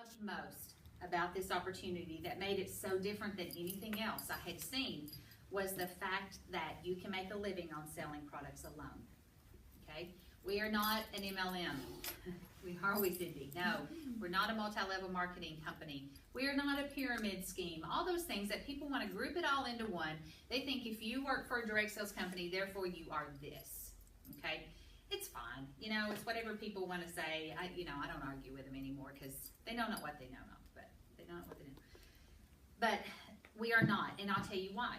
loved most about this opportunity that made it so different than anything else I had seen was the fact that you can make a living on selling products alone. Okay? We are not an MLM. We are with Cindy. No, we're not a multi-level marketing company. We are not a pyramid scheme. All those things that people want to group it all into one. They think if you work for a direct sales company, therefore you are this. Okay? It's fine. You know, it's whatever people want to say. I don't argue with them anymore because they don't know what they know, but they don't know what they know. But we are not, and I'll tell you why.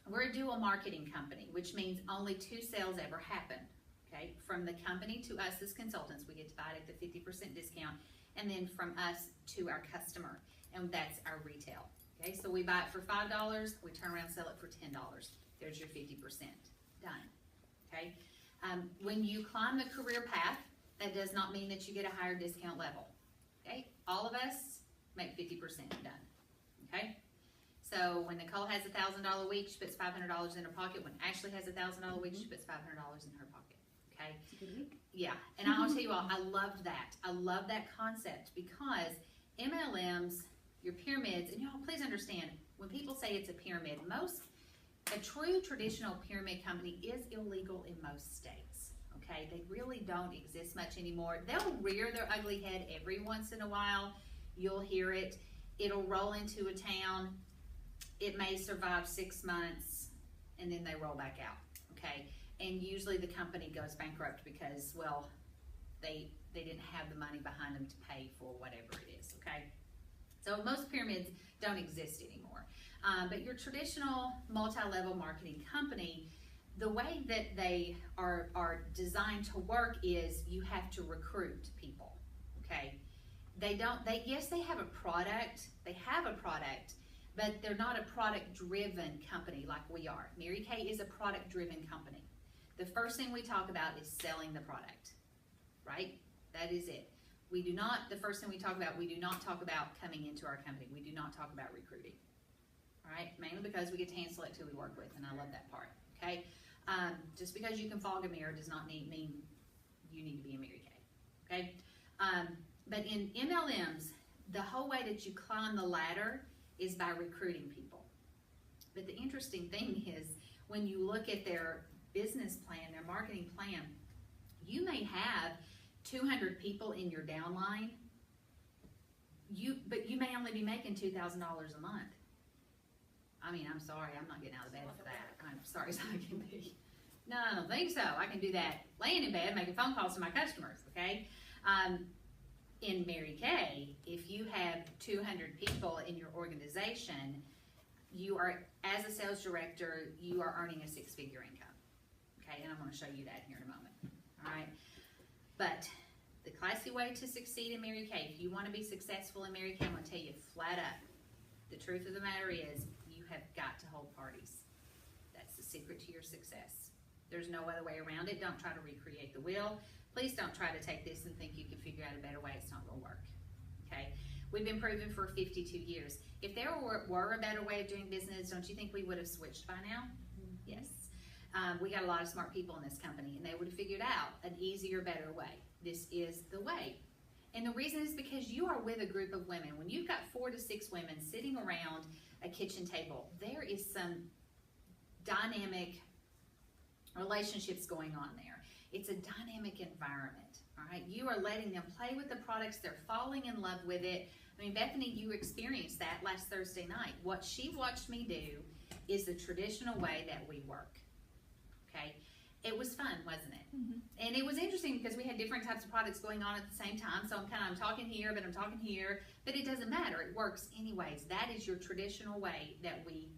We're a dual marketing company, which means only 2 sales ever happen. Okay, from the company to us as consultants, we get to buy it at the 50% discount, and then from us to our customer, and that's our retail. Okay, so we buy it for $5, we turn around and sell it for $10. There's your 50%. Done. Okay, when you climb the career path, that does not mean that you get a higher discount level. Okay, all of us make 50% done. Okay, so when Nicole has $1,000 a week, she puts $500 in her pocket. When Ashley has $1,000 a week, she puts $500 in her pocket. Okay. It's a good week. Yeah, and I'll tell you what, I loved that. I love that concept because MLMs, your pyramids, and y'all please understand, when people say it's a pyramid, a true traditional pyramid company is illegal in most states. Okay, they really don't exist much anymore. They'll rear their ugly head every once in a while. You'll hear it. It'll roll into a town. It may survive 6 months, and then they roll back out. Okay. And usually the company goes bankrupt because, well, they didn't have the money behind them to pay for whatever it is, okay? So most pyramids don't exist anymore. But your traditional multi-level marketing company, the way that they are designed to work is you have to recruit people, okay? Yes, they have a product, but they're not a product-driven company like we are. Mary Kay is a product-driven company. The first thing we talk about is selling the product, right? That is it. The first thing we do not talk about coming into our company. We do not talk about recruiting, all right? Mainly because we get to hand select who we work with, and I love that part, okay? Just because you can fog a mirror does not mean you need to be a Mary Kay, okay? But in MLMs, the whole way that you climb the ladder is by recruiting people. But the interesting thing is when you look at their business plan, their marketing plan, you may have 200 people in your downline, but you may only be making $2,000 a month. I mean, I'm sorry, I'm not getting out of bed for that. I'm sorry as I can be. No, I don't think so. I can do that laying in bed, making phone calls to my customers, okay? In Mary Kay, if you have 200 people in your organization, you are, as a sales director, you are earning a 6-figure income. Okay, and I'm going to show you that here in a moment. All right, but the classy way to succeed in Mary Kay, if you want to be successful in Mary Kay, I'm going to tell you flat up, the truth of the matter is you have got to hold parties. That's the secret to your success. There's no other way around it. Don't try to recreate the wheel. Please don't try to take this and think you can figure out a better way. It's not going to work. Okay, we've been proven for 52 years. If there were a better way of doing business, don't you think we would have switched by now? Yes. We got a lot of smart people in this company, and they would have figured out an easier, better way. This is the way. And the reason is because you are with a group of women. When you've got 4 to 6 women sitting around a kitchen table, there is some dynamic relationships going on there. It's a dynamic environment, all right? You are letting them play with the products. They're falling in love with it. I mean, Bethany, you experienced that last Thursday night. What she watched me do is the traditional way that we work. Okay, it was fun, wasn't it? Mm-hmm. And it was interesting because we had different types of products going on at the same time. So I'm talking here, but I'm talking here, but it doesn't matter. It works anyways. That is your traditional way that we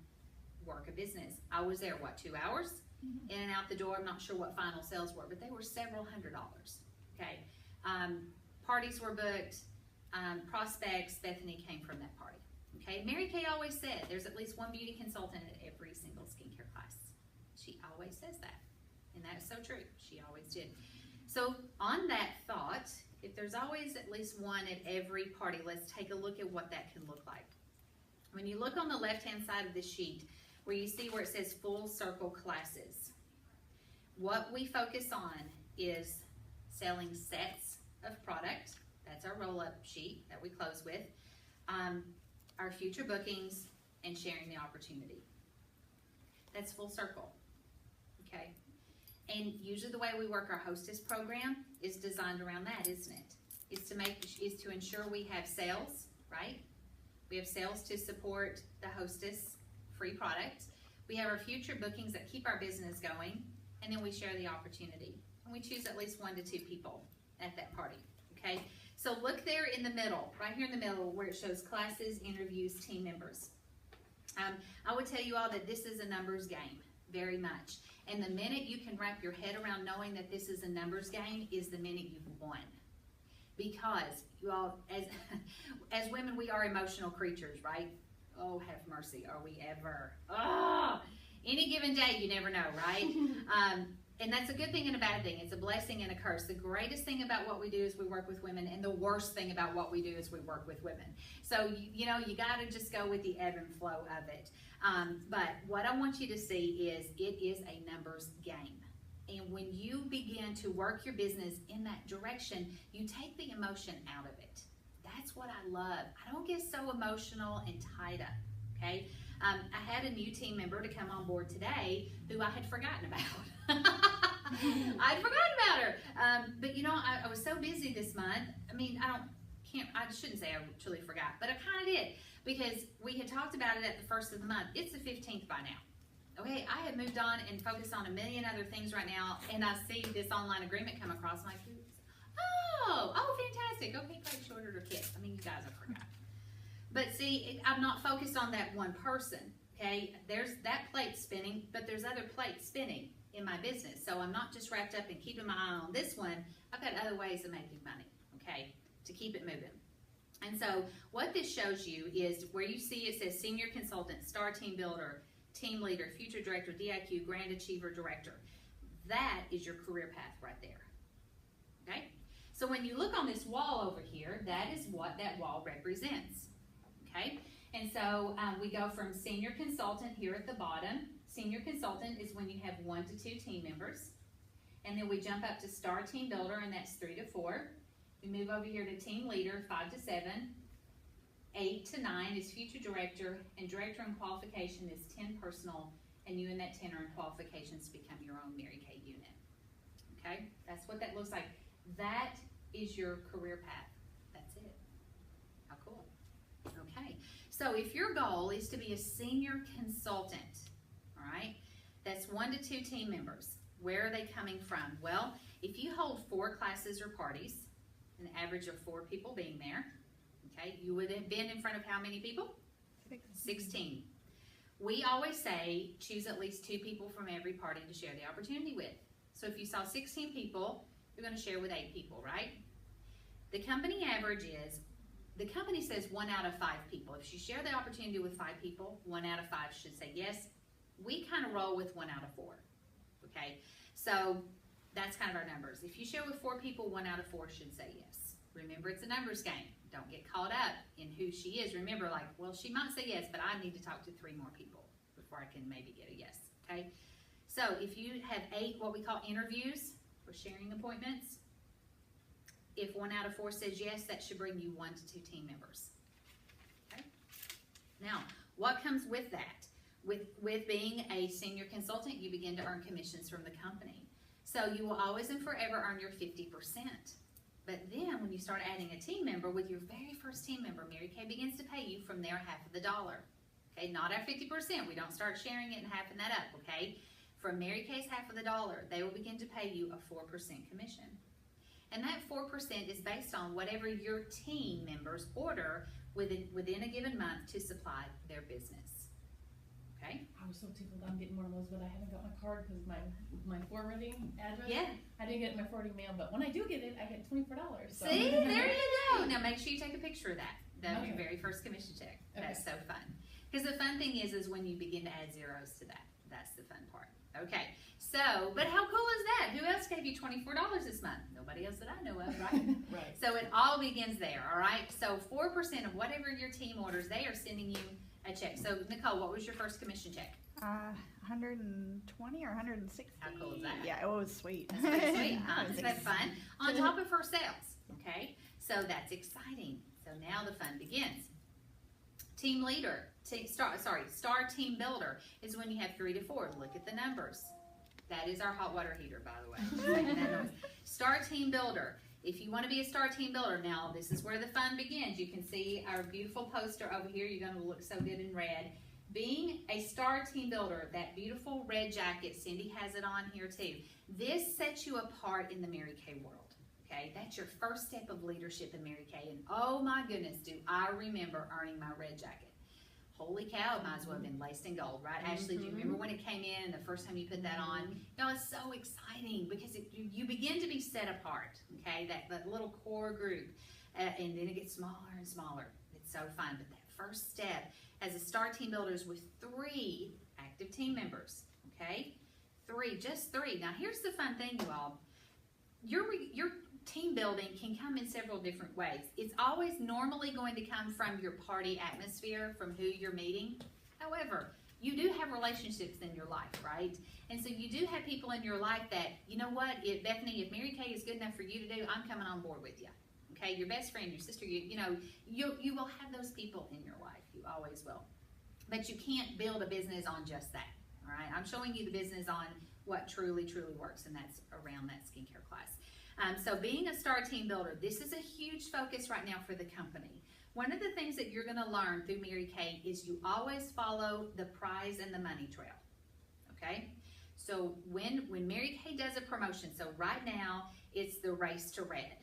work a business. I was there, 2 hours? Mm-hmm. In and out the door. I'm not sure what final sales were, but they were several $100s. Okay, parties were booked, prospects. Bethany came from that party. Okay, Mary Kay always said there's at least one beauty consultant at every single skincare class. She always says that, and that's so true. She always did. So on that thought, if there's always at least one at every party, let's take a look at what that can look like. When you look on the left-hand side of the sheet, where you see where it says full circle classes, what we focus on is selling sets of product. That's our roll-up sheet that we close with. Our future bookings and sharing the opportunity. That's full circle, okay? And usually the way we work our hostess program is designed around that, isn't it? Is to ensure we have sales, right? We have sales to support the hostess free product. We have our future bookings that keep our business going, and then we share the opportunity. And we choose at least 1 to 2 people at that party, okay? So look there in the middle, right here in the middle where it shows classes, interviews, team members. I would tell you all that this is a numbers game, very much. And the minute you can wrap your head around knowing that this is a numbers game is the minute you've won. Because you all, as women, we are emotional creatures, right? Oh, have mercy, are we ever? Oh, any given day, you never know, right? And that's a good thing and a bad thing. It's a blessing and a curse. The greatest thing about what we do is we work with women, and the worst thing about what we do is we work with women. So, you know, you got to just go with the ebb and flow of it. But what I want you to see is it is a numbers game. And when you begin to work your business in that direction, you take the emotion out of it. That's what I love. I don't get so emotional and tied up, okay? I had a new team member to come on board today who I had forgotten about. I'd forgotten about her. But you know, I was so busy this month. I mean, I shouldn't say I truly forgot, but I kind of did because we had talked about it at the first of the month. It's the 15th by now. Okay, I have moved on and focused on a million other things right now, and I see this online agreement come across. I'm like, oh, fantastic. Okay, great, she ordered her kit. I mean, you guys have forgotten. But see, I'm not focused on that one person, okay? There's that plate spinning, but there's other plates spinning in my business. So I'm not just wrapped up in keeping my eye on this one. I've got other ways of making money, okay, to keep it moving. And so what this shows you is where you see it says Senior Consultant, Star Team Builder, Team Leader, Future Director, DIQ, Grand Achiever Director. That is your career path right there, okay? So when you look on this wall over here, that is what that wall represents. Okay, and so we go from Senior Consultant here at the bottom. Senior Consultant is when you have 1 to 2 team members. And then we jump up to Star Team Builder, and that's 3 to 4. We move over here to Team Leader, 5 to 7. 8 to 9 is Future Director, and Director in Qualification is 10 personal, and you and that 10 are in qualifications to become your own Mary Kay unit. Okay, that's what that looks like. That is your career path. That's it. How cool. Okay, so if your goal is to be a senior consultant, all right, that's 1 to 2 team members. Where are they coming from? Well, if you hold 4 classes or parties, an average of 4 people being there, okay, you would have been in front of how many people? 16. We always say choose at least 2 people from every party to share the opportunity with. So if you saw 16 people, you're going to share with 8 people, right? The company average is, the company says 1 out of 5 people. If you share the opportunity with 5 people, 1 out of 5 should say yes. We kind of roll with 1 out of 4, okay? So that's kind of our numbers. If you share with 4 people, 1 out of 4 should say yes. Remember, it's a numbers game. Don't get caught up in who she is. Remember, like, well, she might say yes, but I need to talk to 3 more people before I can maybe get a yes, okay? So if you have 8 what we call interviews or sharing appointments, if 1 out of 4 says yes, that should bring you 1 to 2 team members, okay? Now, what comes with that? With being a senior consultant, you begin to earn commissions from the company. So you will always and forever earn your 50%. But then when you start adding a team member, with your very first team member, Mary Kay begins to pay you from their half of the dollar. Okay, not our 50%. We don't start sharing it and halving that up, okay? From Mary Kay's half of the dollar, they will begin to pay you a 4% commission. And that 4% is based on whatever your team members order within a given month to supply their business. Okay? I was so tickled I'm getting one of those, but I haven't got my card because my forwarding address. Yeah. I didn't get my forwarding mail, but when I do get it, I get $24. So. See, there you go. Now make sure you take a picture of that. That'll be your Okay. very first commission check. Okay. That's so fun. Because the fun thing is when you begin to add zeros to that. That's the fun part. Okay. So, but how cool is that? Who else gave you $24 this month? Nobody else that I know of, right? Right. So it all begins there, all right? So 4% of whatever your team orders, they are sending you a check. So Nicole, what was your first commission check? 120 or 160. How cool is that? Yeah, it was sweet. That's pretty sweet, huh? Isn't that fun? On top of her sales, okay? So that's exciting. So now the fun begins. Team leader, star team builder is when you have 3 to 4. Look at the numbers. That is our hot water heater, by the way. Making that noise. Star team builder. If you want to be a star team builder, now this is where the fun begins. You can see our beautiful poster over here. You're going to look so good in red. Being a star team builder, that beautiful red jacket, Cindy has it on here too. This sets you apart in the Mary Kay world. Okay, that's your first step of leadership in Mary Kay. And oh my goodness, do I remember earning my red jacket. Holy cow, it might as well have been laced in gold, right? Ashley, do you remember when it came in and the first time you put that on? You know, it's so exciting because you begin to be set apart, okay? That little core group, and then it gets smaller and smaller. It's so fun, but that first step as a star team builder is with 3 active team members, okay? 3, just 3. Now, here's the fun thing, you all. Your team building can come in several different ways. It's always normally going to come from your party atmosphere, from who you're meeting. However, you do have relationships in your life, right? And so you do have people in your life that, you know what, Bethany, if Mary Kay is good enough for you to do, I'm coming on board with you. Okay, your best friend, your sister, you will have those people in your life. You always will. But you can't build a business on just that, all right? I'm showing you the business on what truly, truly works, and that's around that skincare class. So being a star team builder, this is a huge focus right now for the company. One of the things that you're going to learn through Mary Kay is you always follow the prize and the money trail, okay? So when Mary Kay does a promotion, so right now it's the race to red,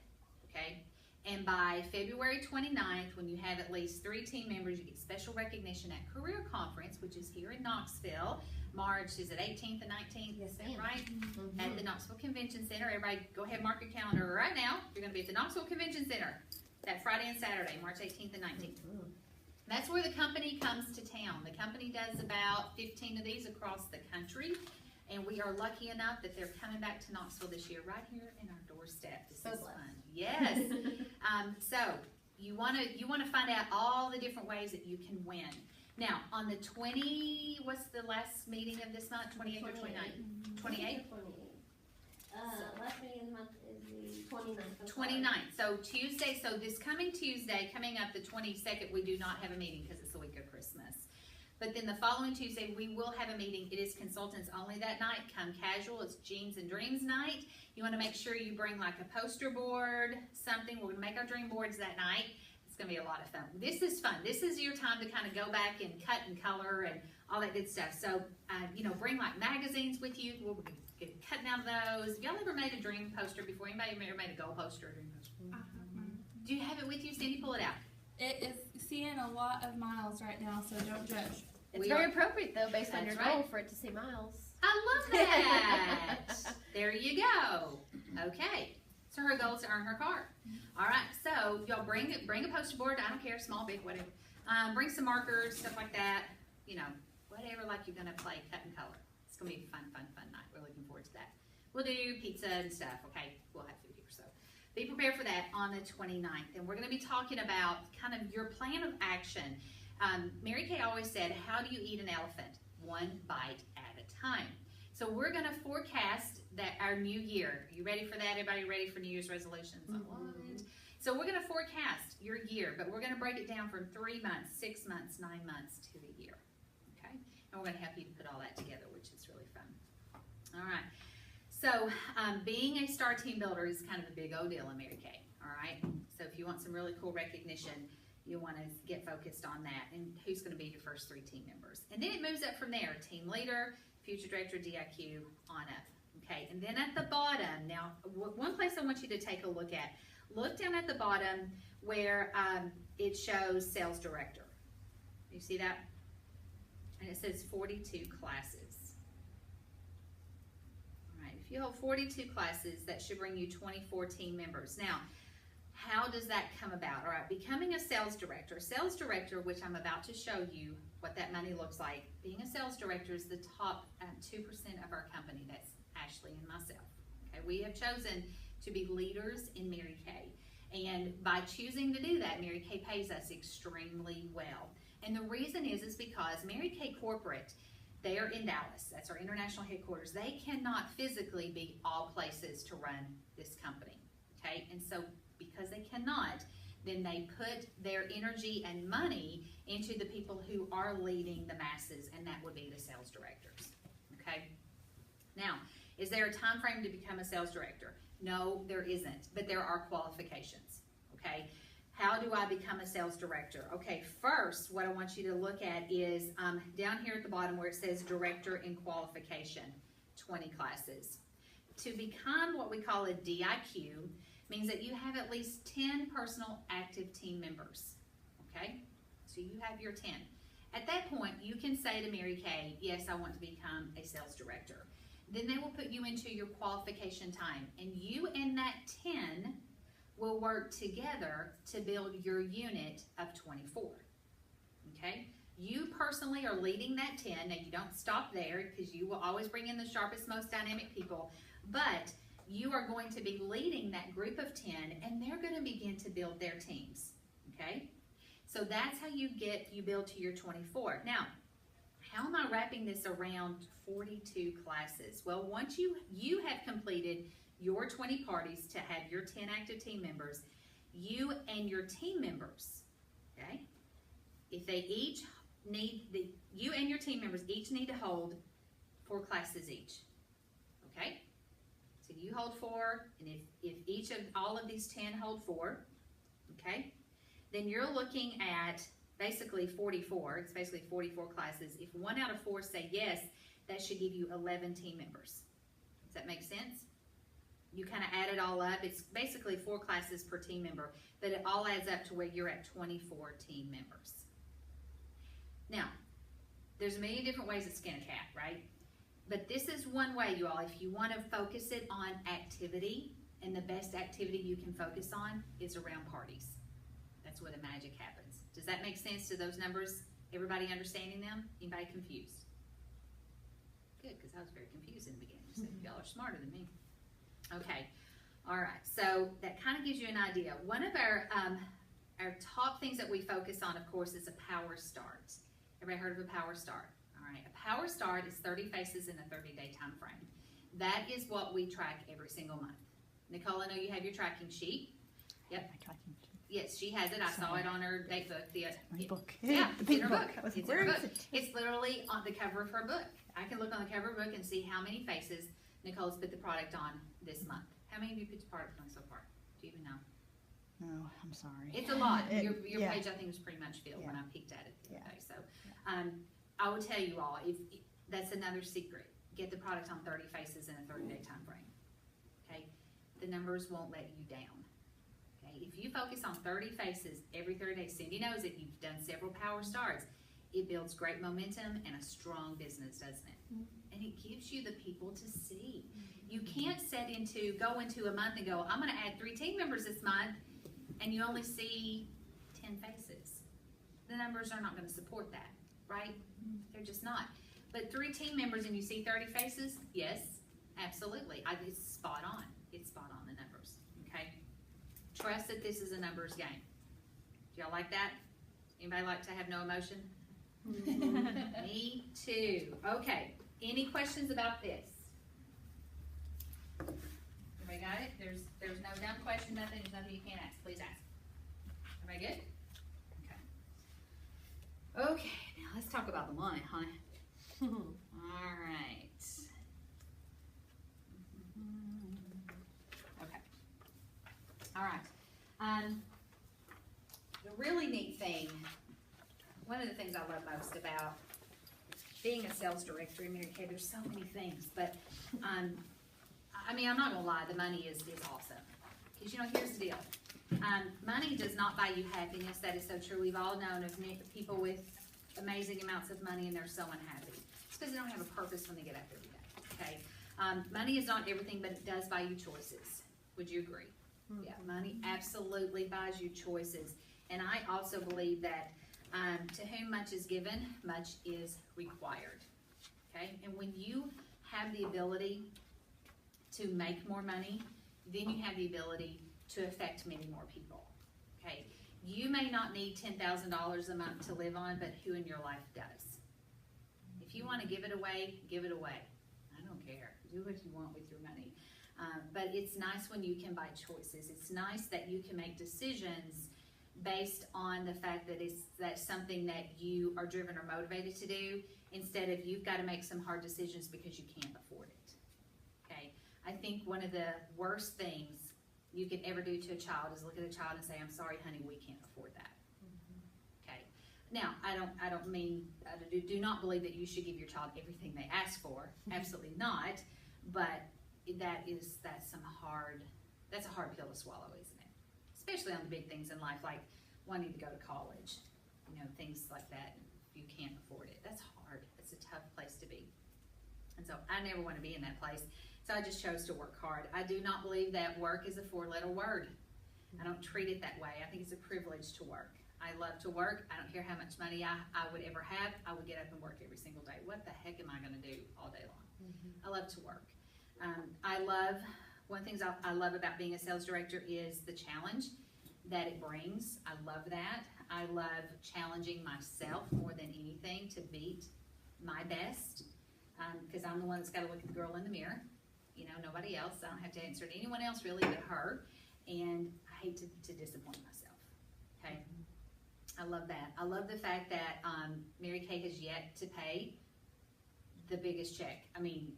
okay? And by February 29th, when you have at least 3 team members, you get special recognition at Career Conference, which is here in Knoxville. March, is it 18th and 19th? Yes, Is that ma'am. right? At the Knoxville Convention Center. Everybody go ahead and mark your calendar right now. You're going to be at the Knoxville Convention Center that Friday and Saturday, March 18th and 19th. That's where the company comes to town. The company does about 15 of these across the country. And we are lucky enough that they're coming back to Knoxville this year, right here in our doorstep. This is fun. Yes. So you want to find out all the different ways that you can win. Now, on the what's the last meeting of this month? 28th or 29th? 28th? Last meeting of the month is the 29th. 29th. So Tuesday, so this coming Tuesday, coming up the 22nd, we do not have a meeting because it's the week of Christmas. But then the following Tuesday, we will have a meeting. It is consultants only that night. Come casual. It's Jeans and Dreams night. You want to make sure you bring like a poster board, something. We're going to make our dream boards that night. It's going to be a lot of fun. This is fun. This is your time to kind of go back and cut and color and all that good stuff. So, bring like magazines with you. We'll get cutting out of those. Have y'all ever made a dream poster before? Anybody ever made a goal poster or dream poster? Do you have it with you, Cindy? Pull it out. It is seeing a lot of miles right now, so don't judge. It's very appropriate though, based on your That's goal, right. for it to see miles. I love that. There you go. Okay. So her goal is to earn her card. All right. So y'all bring a poster board. I don't care, small, big, whatever. Bring some markers, stuff like that. Whatever like you're gonna play, cut and color. It's gonna be a fun night. We're looking forward to that. We'll do pizza and stuff. Okay. We'll have food here. So be prepared for that on the 29th. And we're gonna be talking about kind of your plan of action. Mary Kay always said, how do you eat an elephant? One bite at a time. So we're going to forecast that our new year. You ready for that? Everybody ready for New Year's resolutions? So we're going to forecast your year, but we're going to break it down from 3 months, 6 months, 9 months to a year. Okay? And we're going to help you to put all that together, which is really fun. All right. So being a star team builder is kind of a big old deal in Mary Kay. All right? So if you want some really cool recognition, you want to get focused on that and who's going to be your first 3 team members. And then it moves up from there. Team leader, future director, DIQ, on up. Okay, and then at the bottom, now one place I want you to take a look at, look down at the bottom where it shows sales director. You see that? And it says 42 classes. All right, if you hold 42 classes, that should bring you 24 team members. Now, how does that come about? All right, becoming a sales director, which I'm about to show you what that money looks like. Being a sales director is the top 2% of our company. That's Ashley and myself. Okay, we have chosen to be leaders in Mary Kay. And by choosing to do that, Mary Kay pays us extremely well. And the reason is because Mary Kay Corporate, they are in Dallas. That's our international headquarters. They cannot physically be all places to run this company. okay? And so because they cannot, then they put their energy and money into the people who are leading the masses, and that would be the sales directors, okay? Now, is there a time frame to become a sales director? No, there isn't, but there are qualifications, okay? How do I become a sales director? Okay, first, what I want you to look at is down here at the bottom where it says director in qualification, 20 classes. To become what we call a DIQ means that you have at least 10 personal active team members, okay? So you have your 10. At that point, you can say to Mary Kay, yes, I want to become a sales director. Then they will put you into your qualification time, and you and that 10 will work together to build your unit of 24, okay? You personally are leading that 10. Now, you don't stop there because you will always bring in the sharpest, most dynamic people, but you are going to be leading that group of 10, and they're going to begin to build their teams, okay? So that's how you build to your 24. Now, how am I wrapping this around 42 classes? Well, once you have completed your 20 parties to have your 10 active team members, you and your team members, okay, if they each need, you and your team members each need to hold 4 classes each, okay? So you hold 4, and if all of these 10 hold 4, okay, then you're looking at basically 44. It's basically 44 classes. If 1 out of 4 say yes, that should give you 11 team members. Does that make sense? You kind of add it all up. It's basically 4 classes per team member, but it all adds up to where you're at 24 team members. Now, there's a million different ways to skin a cat, right? But this is one way, you all. If you want to focus it on activity, and the best activity you can focus on is around parties. That's where the magic happens. Does that make sense to those numbers? Everybody understanding them? Anybody confused? Good, because I was very confused in the beginning. So y'all are smarter than me. Okay, all right. So that kind of gives you an idea. One of our top things that we focus on, of course, is a power start. Everybody heard of a power start? All right, a power start is 30 faces in a 30-day time frame. That is what we track every single month. Nicole, I know you have your tracking sheet. Yep. Yes, she has it. I saw it on her date book. Book. Yeah, the it's big in her book. book. I was like, It's in her where book. is it? It's literally on the cover of her book. I can look on the cover of the book and see how many faces Nicole's put the product on this month. How many of you put the product on so far? Do you even know? No, I'm sorry. It's a lot. Your yeah. page, I think, was pretty much filled when Yeah. I peeked at it the other Yeah. day. So I will tell you all, if that's another secret. Get the product on 30 faces in a 30-day time frame. Okay? The numbers won't let you down. Okay? If you focus on 30 faces every 30 days, Cindy knows that you've done several power starts. It builds great momentum and a strong business, doesn't it? And it gives you the people to see. You can't go into a month and go, I'm going to add 3 team members this month, and you only see 10 faces. The numbers are not going to support that, right? They're just not. But 3 team members and you see 30 faces, yes, absolutely. It's spot on. It's spot on the numbers, okay? Trust that this is a numbers game. Do y'all like that? Anybody like to have no emotion? Me too. Okay. Any questions about this? Everybody got it? There's no dumb question, nothing. There's nothing you can't ask. Please ask. Everybody good? Okay. Okay. Now let's talk about the money, honey. All right. Okay. All right. The really neat thing, one of the things I love most about being a sales director, I mean, okay, there's so many things, but I mean, I'm not gonna lie, the money is awesome. Because, you know, here's the deal. Money does not buy you happiness. That is so true. We've all known of people with amazing amounts of money and they're so unhappy. It's because they don't have a purpose when they get up every day, okay? Money is not everything, but it does buy you choices. Would you agree? Yeah, money absolutely buys you choices. And I also believe that to whom much is given, much is required, okay? And when you have the ability to make more money, then you have the ability to affect many more people, okay? You may not need $10,000 a month to live on, but who in your life does? If you want to give it away, give it away. I don't care. Do what you want with your money. But it's nice when you can buy choices. It's nice that you can make decisions based on the fact that that's something that you are driven or motivated to do, instead of you've got to make some hard decisions because you can't afford it. Okay, I think one of the worst things you can ever do to a child is look at a child and say, "I'm sorry, honey, we can't afford that." Okay. Now, I do not believe that you should give your child everything they ask for. Absolutely not. But that's a hard pill to swallow, isn't it? Especially on the big things in life, like wanting to go to college, things like that. If you can't afford it, that's hard. It's a tough place to be. And so I never want to be in that place. So I just chose to work hard. I do not believe that work is a 4-letter word. I don't treat it that way. I think it's a privilege to work. I love to work. I don't care how much money I would ever have. I would get up and work every single day. What the heck am I going to do all day long? I love to work. One of the things I love about being a sales director is the challenge that it brings. I love that. I love challenging myself more than anything to beat my best, because I'm the one that's got to look at the girl in the mirror. Nobody else. I don't have to answer to anyone else really but her, and I hate to disappoint myself. Okay, I love that. I love the fact that Mary Kay has yet to pay the biggest check. I mean,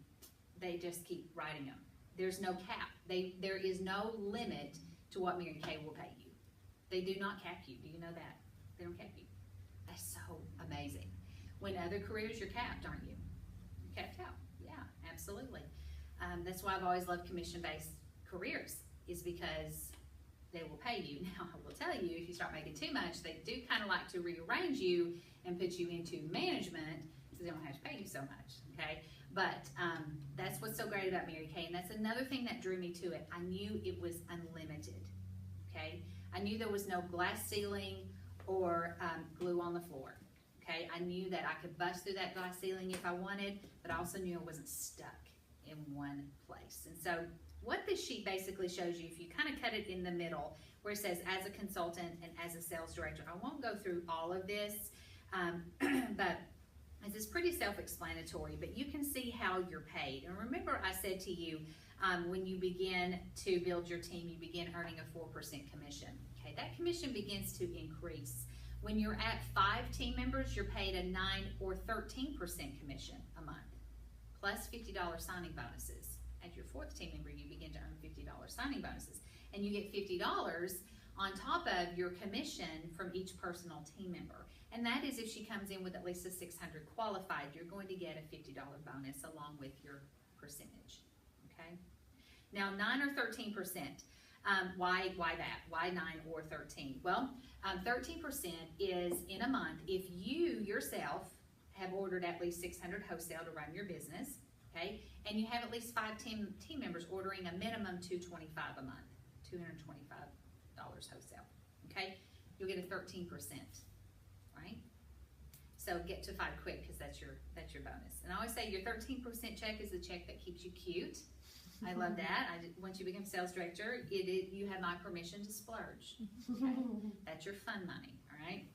they just keep writing them. There's no cap. There is no limit to what Mary Kay will pay you. They do not cap you. Do you know that? They don't cap you. That's so amazing. When other careers, you're capped, aren't you? You're capped out. Yeah, absolutely. That's why I've always loved commission-based careers, is because they will pay you. Now, I will tell you, if you start making too much, they do kind of like to rearrange you and put you into management so they don't have to pay you so much, okay? But that's what's so great about Mary Kay, and that's another thing that drew me to it. I knew it was unlimited, okay? I knew there was no glass ceiling or glue on the floor, okay? I knew that I could bust through that glass ceiling if I wanted, but I also knew I wasn't stuck in one place. And so what this sheet basically shows you, if you kind of cut it in the middle, where it says as a consultant and as a sales director, I won't go through all of this, but it's pretty self-explanatory, but you can see how you're paid. And remember, I said to you, when you begin to build your team, you begin earning a 4% commission. Okay, that commission begins to increase. When you're at 5 team members, you're paid a 9 or 13% commission a month, plus $50 signing bonuses. At your 4th team member, you begin to earn $50 signing bonuses. And you get $50 on top of your commission from each personal team member. And that is if she comes in with at least a 600 qualified, you're going to get a $50 bonus along with your percentage, okay? Now, 9 or 13%, why that? Why 9 or 13? Well, 13% is in a month if you yourself have ordered at least 600 wholesale to run your business, okay? And you have at least 5 team members ordering a minimum $225 a month, $225 wholesale, okay? You'll get a 13%, right? So get to 5 quick, because that's your bonus. And I always say your 13% check is the check that keeps you cute. I love that. Once you become sales director, you have my permission to splurge. Okay? That's your fun money, all right?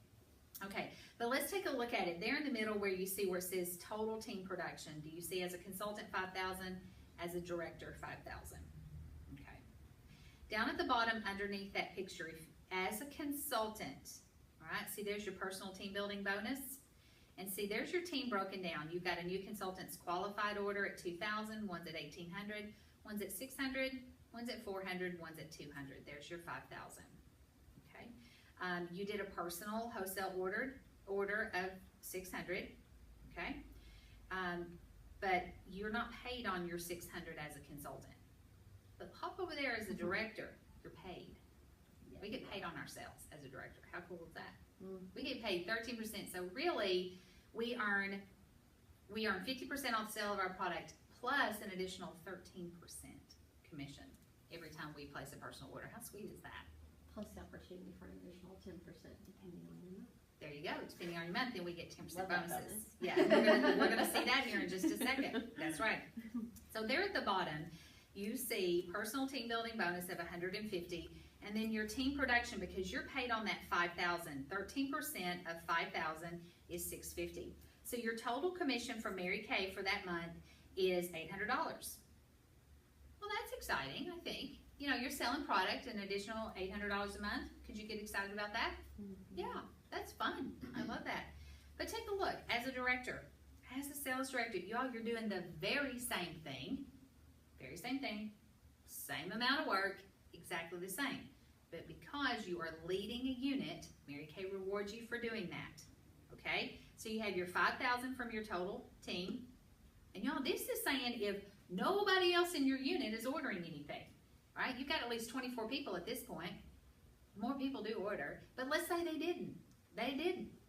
Okay, but let's take a look at it. There in the middle where you see where it says total team production, do you see as a consultant 5,000, as a director 5,000? Okay. Down at the bottom underneath that picture, as a consultant, all right, see there's your personal team building bonus, and see there's your team broken down. You've got a new consultant's qualified order at 2,000, one's at 1,800, one's at 600, one's at 400, one's at 200. There's your 5,000. Okay. You did a personal wholesale order of 600. Okay. But you're not paid on your 600 as a consultant. But hop over there as a director. You're paid. We get paid on ourselves as a director. How cool is that? We get paid 13%. So really, we earn 50% off the sale of our product plus an additional 13% commission every time we place a personal order. How sweet is that? Plus the opportunity for an additional 10% depending on your month. There you go. Depending on your month, then we get 10% Love that bonuses. bonus. Yeah, we're gonna see that here in just a second. That's right. So there at the bottom, you see personal team building bonus of 150, and then your team production, because you're paid on that 5,000. 13% of 5,000 is 650. So your total commission from Mary Kay for that month is $800. Well, that's exciting, I think. You know, you're selling product, an additional $800 a month. Could you get excited about that? Yeah, that's fun. I love that. But take a look, as a director, as a sales director, y'all, you're doing the very same thing, same amount of work, exactly the same. But because you are leading a unit, Mary Kay rewards you for doing that, okay? So you have your $5,000 from your total team, and y'all, this is saying if nobody else in your unit is ordering anything, right? You've got at least 24 people at this point. More people do order, but let's say they didn't.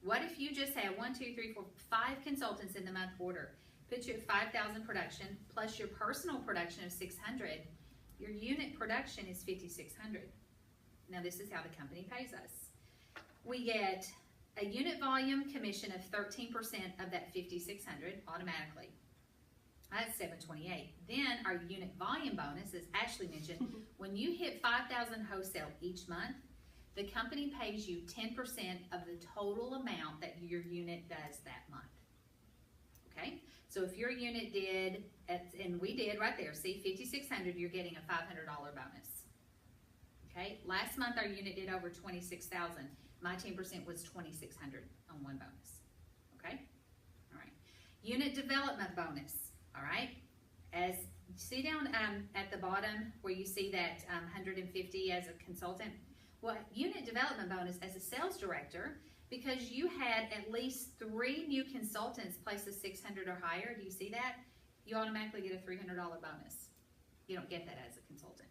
What if you just had 1, 2, 3, 4, 5 consultants in the month order? Put you at 5,000 production plus your personal production of 600. Your unit production is 5,600. Now this is how the company pays us. We get a unit volume commission of 13% of that 5,600 automatically. That's 728. Then our unit volume bonus, as Ashley mentioned, when you hit 5,000 wholesale each month, the company pays you 10% of the total amount that your unit does that month. Okay? So if your unit did, and we did right there, see, 5,600, you're getting a $500 bonus. Okay? Last month our unit did over 26,000. My 10% was 2,600 on one bonus. Okay? All right. Unit development bonus. All right? As you see down at the bottom where you see that 150 as a consultant, well, unit development bonus as a sales director, because you had at least 3 new consultants place a 600 or higher, do you see that? You automatically get a $300 bonus. You don't get that as a consultant.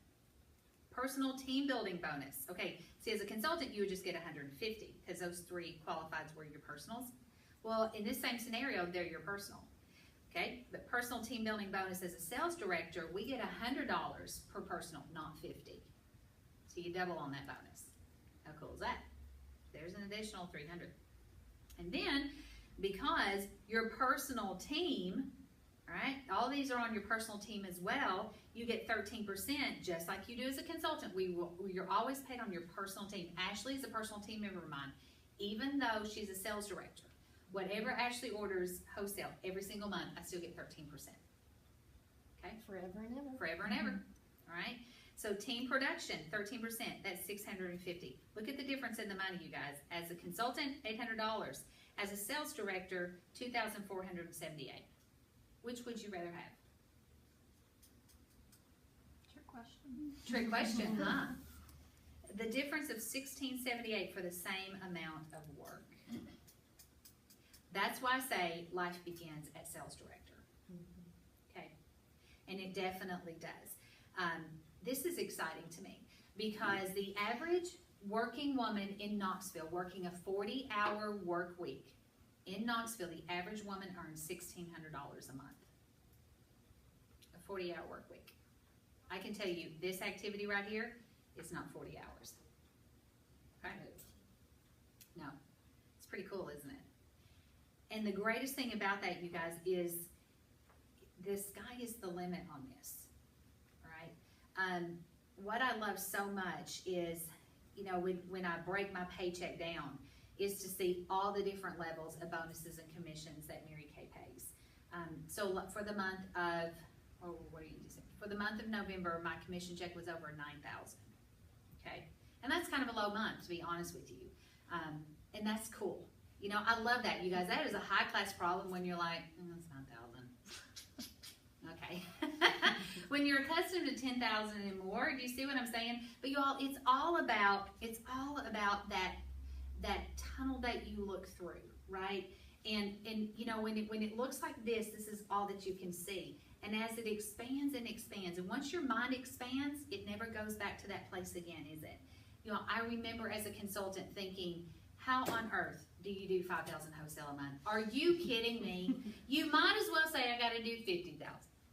Personal team building bonus. Okay, see, as a consultant, you would just get 150 because those 3 qualifieds were your personals. Well, in this same scenario, they're your personal. Okay, but personal team building bonus as a sales director, we get $100 per personal, not 50. So you double on that bonus. How cool is that? There's an additional 300. And then, because your personal team, all right, all these are on your personal team as well, you get 13%, just like you do as a consultant. You're always paid on your personal team. Ashley is a personal team member of mine, even though she's a sales director. Whatever Ashley orders wholesale every single month, I still get 13%. Okay? Forever and ever. Forever and ever. All right? So team production, 13%, that's 650. Look at the difference in the money, you guys. As a consultant, $800. As a sales director, $2,478. Which would you rather have? Trick question. Trick question, huh? The difference of $1,678 for the same amount of work. That's why I say life begins at sales director. Okay? And it definitely does. This is exciting to me because the average working woman in Knoxville working a 40-hour work week, in Knoxville, the average woman earns $1,600 a month. A 40-hour work week. I can tell you, this activity right here is not 40 hours. Okay? No. It's pretty cool, isn't it? And the greatest thing about that, you guys, is the sky is the limit on this. Right? What I love so much is, you know, when I break my paycheck down, is to see all the different levels of bonuses and commissions that Mary Kay pays. So for the month of, for the month of November, my commission check was over $9,000. Okay, and that's kind of a low month, to be honest with you, and that's cool. You know, I love that, you guys. That is a high class problem when you're like, it's 9,000. Okay. When you're accustomed to 10,000 and more, do you see what I'm saying? But you all, it's all about that tunnel that you look through, right? And you know, when it looks like this is all that you can see. And as it expands and expands, and once your mind expands, it never goes back to that place again, is it? You know, I remember as a consultant thinking, how on earth do you do 5,000 wholesale a month? Are you kidding me? You might as well say I got to do 50,000.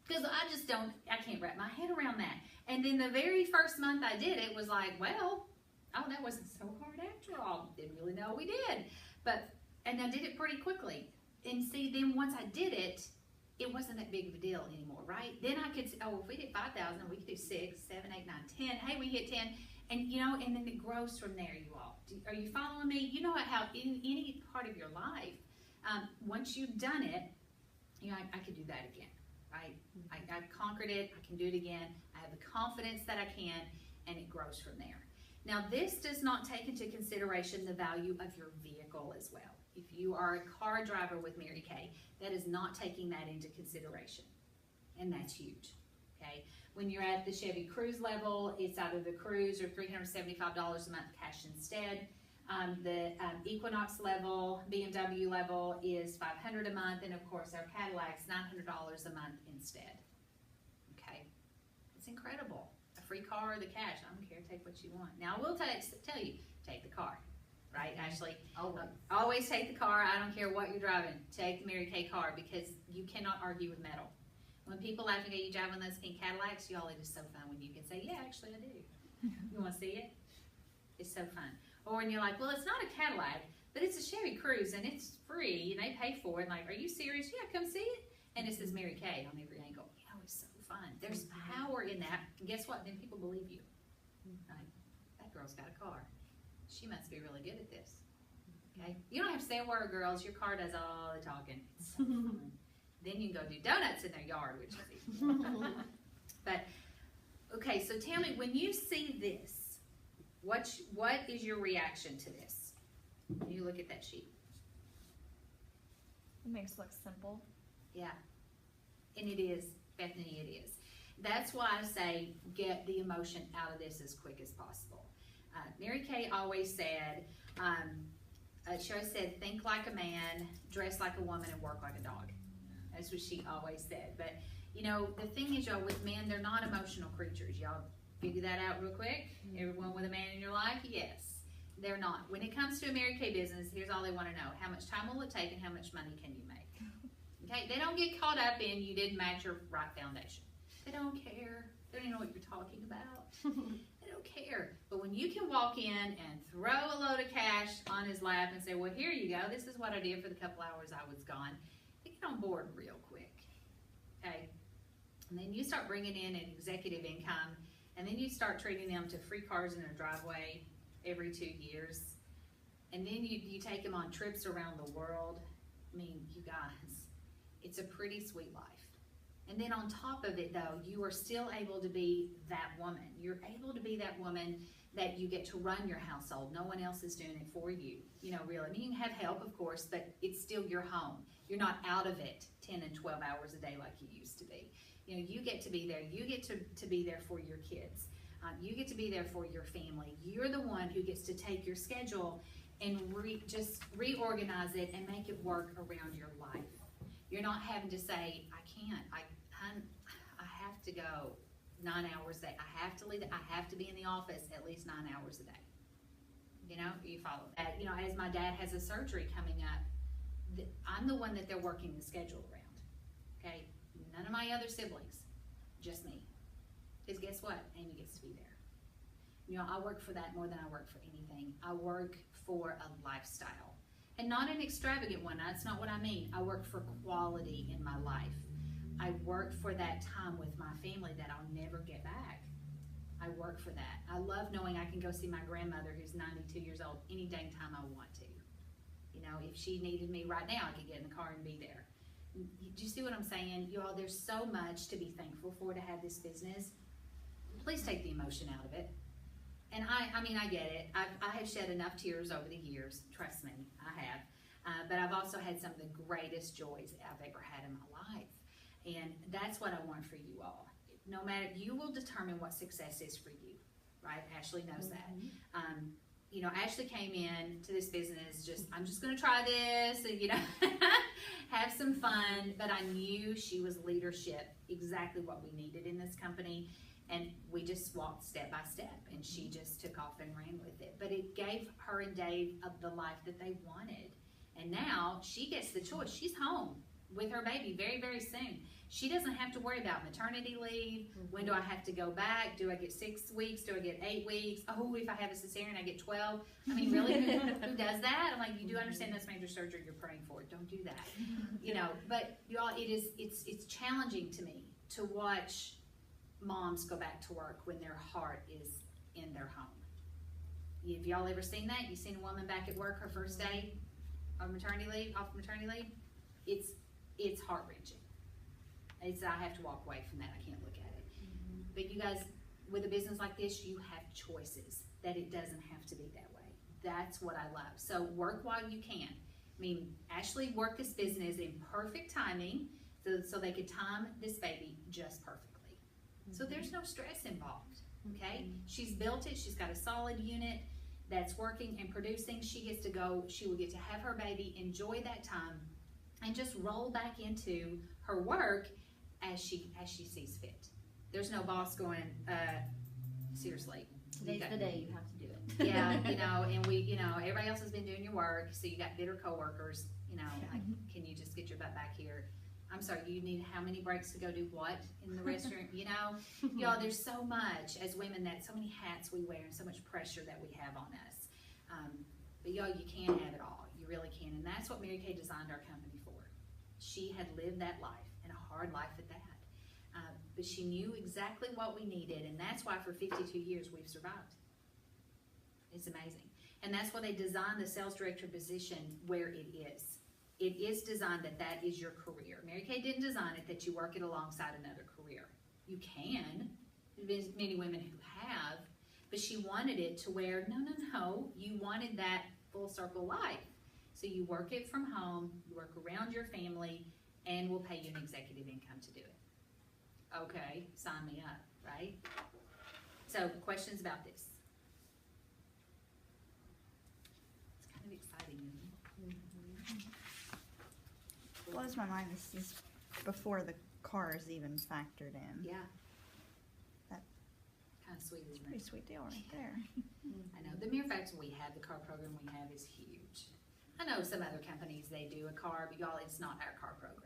Because I can't wrap my head around that. And then the very first month I did it was like, well, oh, that wasn't so hard after all. Didn't really know we did. And I did it pretty quickly. And see, then once I did it, it wasn't that big of a deal anymore, right? Then I could say, oh, if we did 5,000, we could do 6, 7, 8, 9, 10. Hey, we hit 10. And, you know, and then it grows from there, you all. Are you following me? You know how in any part of your life, once you've done it, you know, I could do that again. right? I conquered it, I can do it again, I have the confidence that I can, and it grows from there. Now, this does not take into consideration the value of your vehicle as well. If you are a car driver with Mary Kay, that is not taking that into consideration, and that's huge, okay? When you're at the Chevy Cruise level, it's either the Cruise or $375 a month cash instead. The Equinox level, BMW level is $500 a month, and of course our Cadillac's $900 a month instead. Okay, it's incredible. A free car or the cash, I don't care, take what you want. Now I will tell you, take the car, right, Ashley? Always take the car. I don't care what you're driving. Take the Mary Kay car, because you cannot argue with metal. When people laughing at you driving those pink Cadillacs, y'all, it is so fun when you can say, yeah, actually I do. You want to see it? It's so fun. Or when you're like, well, it's not a Cadillac, but it's a Chevy Cruise and it's free and they pay for it. And like, are you serious? Yeah, come see it. And it says Mary Kay on every angle. You know, it's so fun. There's power in that. And guess what? Then people believe you. Right? That girl's got a car. She must be really good at this. Okay? You don't have to say a word, girls. Your car does all the talking. It's so fun. Then you can go do donuts in their yard, which is even fun. But, okay, so tell me, when you see this, what is your reaction to this? When you look at that sheet. It makes it look simple. Yeah, and it is, Bethany, it is. That's why I say get the emotion out of this as quick as possible. Mary Kay always said, she always said, think like a man, dress like a woman, and work like a dog. That's what she always said. But, you know, the thing is, y'all, with men, they're not emotional creatures. Y'all figure that out real quick? Everyone with a man in your life? Yes, they're not. When it comes to a Mary Kay business, here's all they want to know. How much time will it take and how much money can you make? Okay, they don't get caught up in you didn't match your right foundation. They don't care. They don't even know what you're talking about. They don't care. But when you can walk in and throw a load of cash on his lap and say, well, here you go. This is what I did for the couple hours I was gone. They get on board real quick. Okay? And then you start bringing in an executive income. And then you start treating them to free cars in their driveway every 2 years. And then you take them on trips around the world. I mean, you guys, it's a pretty sweet life. And then on top of it, though, you are still able to be that woman. You're able to be that woman that you get to run your household. No one else is doing it for you. You know, really. I mean, you can have help, of course, but it's still your home. You're not out of it 10 and 12 hours a day like you used to be. You know, you get to be there. You get to be there for your kids. You get to be there for your family. You're the one who gets to take your schedule and just reorganize it and make it work around your life. You're not having to say, I can't. I have to go 9 hours a day. I have to leave. I have to be in the office at least 9 hours a day. You know, you follow that. You know, as my dad has a surgery coming up, I'm the one that they're working the schedule around. Okay. None of my other siblings, just me. Because guess what? Amy gets to be there. You know, I work for that more than I work for anything. I work for a lifestyle. And not an extravagant one. That's not what I mean. I work for quality in my life. I work for that time with my family that I'll never get back. I work for that. I love knowing I can go see my grandmother who's 92 years old any dang time I want to. You know, if she needed me right now, I could get in the car and be there. Do you see what I'm saying? You all, there's so much to be thankful for to have this business. Please take the emotion out of it. And I mean, I get it. I have shed enough tears over the years. Trust me, I have. But I've also had some of the greatest joys I've ever had in my life. And that's what I want for you all. No matter, you will determine what success is for you, right? Ashley knows that. You know, Ashley came in to this business I'm just going to try this and, you know, have some fun. But I knew she was leadership, exactly what we needed in this company. And we just walked step by step, and she just took off and ran with it. But it gave her and Dave the life that they wanted. And now she gets the choice. She's home with her baby very, very soon. She doesn't have to worry about maternity leave. When do I have to go back? Do I get 6 weeks? Do I get 8 weeks? Oh, if I have a cesarean, I get 12. I mean, really, who does that? I'm like, you do understand that's major surgery you're praying for. Don't do that. You know, but y'all, it's challenging to me to watch moms go back to work when their heart is in their home. Have y'all ever seen that? You seen a woman back at work her first day of maternity leave, off maternity leave? It's heart-wrenching. I have to walk away from that. I can't look at it. But you guys, with a business like this, you have choices, that it doesn't have to be that way. That's what I love. So work while you can. I mean, Ashley worked this business in perfect timing so they could time this baby just perfectly. So there's no stress involved, okay? She's built it. She's got a solid unit that's working and producing. She gets to go. She will get to have her baby, enjoy that time, and just roll back into her work as she sees fit. There's no boss going, seriously. Today's the day you have to do it. Yeah, and everybody else has been doing your work, so you got bitter coworkers, like, can you just get your butt back here? I'm sorry, you need how many breaks to go do what in the restroom, Y'all, there's so much as women, so many hats we wear and so much pressure that we have on us. But y'all, you can have it all. You really can, and that's what Mary Kay designed our company for. She had lived that life, and a hard life at that. But she knew exactly what we needed, and that's why for 52 years we've survived. It's amazing. And that's why they designed the sales director position where it is. It is designed that is your career. Mary Kay didn't design it that you work it alongside another career. You can. There's many women who have, but she wanted it to where, no, you wanted that full circle life. So you work it from home, you work around your family, and we'll pay you an executive income to do it. Okay, sign me up, right? So, questions about this? It's kind of exciting, isn't it? Blows my mind. This is before the car is even factored in. Yeah. That- Kind of sweet, isn't Pretty it? sweet deal right there. I know. The mere fact that we have the car program we have is huge. I know some other companies, they do a car, but y'all, it's not our car program.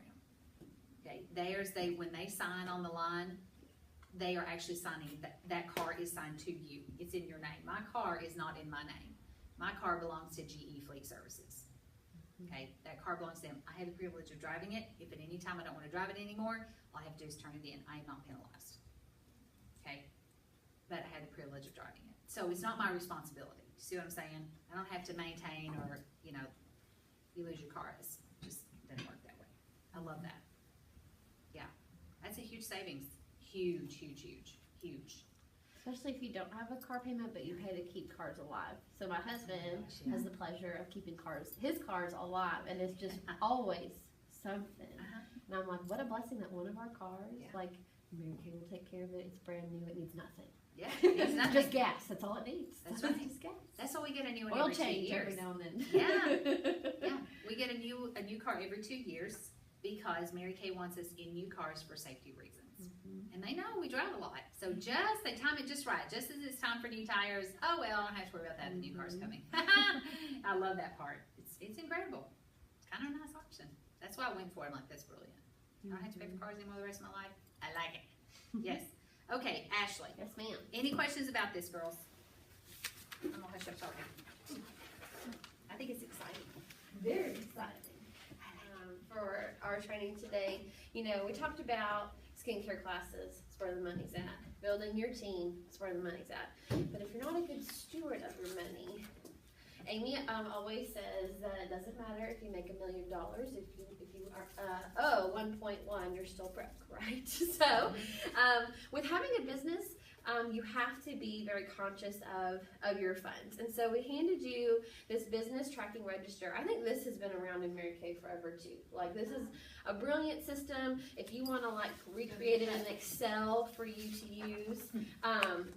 Okay, when they sign on the line, they are actually signing, that car is signed to you. It's in your name. My car is not in my name. My car belongs to GE Fleet Services. Okay, that car belongs to them. I have the privilege of driving it. If at any time I don't want to drive it anymore, all I have to do is turn it in. I am not penalized. Okay, but I have the privilege of driving it. So it's not my responsibility. See what I'm saying? I don't have to maintain or, you lose your car. It just doesn't work that way. I love that. Yeah, that's a huge savings. Huge, huge, huge, huge. Especially if you don't have a car payment, but you pay to keep cars alive. So my husband has the pleasure of keeping his cars alive, and it's just always something. And I'm like, what a blessing that one of our cars, like, Mary Kay will take care of it. It's brand new. It needs nothing. Yeah, it's not Just gas. That's all it needs. That's right. Just gas. That's why we get a new one Oil every 2 change years. every now and then. Yeah, we get a new car every 2 years because Mary Kay wants us in new cars for safety reasons. And they know we drive a lot. So they time it just right. Just as it's time for new tires, oh well, I don't have to worry about that. The new car's coming. I love that part. It's incredible. It's kind of a nice option. That's why I went for it. I'm like, that's brilliant. I don't have to pay for cars anymore the rest of my life. I like it. Yes. Okay, Ashley. Yes, ma'am. Any questions about this, girls? I'm gonna hush up talking. I think it's exciting. Very exciting. For our training today, we talked about skincare classes. It's where the money's at. Building your team is where the money's at. But if you're not a good steward of your money, Amy always says that it doesn't matter if you make $1 million. If you are 1.1, you're still broke, right? So, with having a business, you have to be very conscious of your funds. And so we handed you this business tracking register. I think this has been around in Mary Kay forever too. Like, this is a brilliant system. If you want to recreate it in Excel for you to use,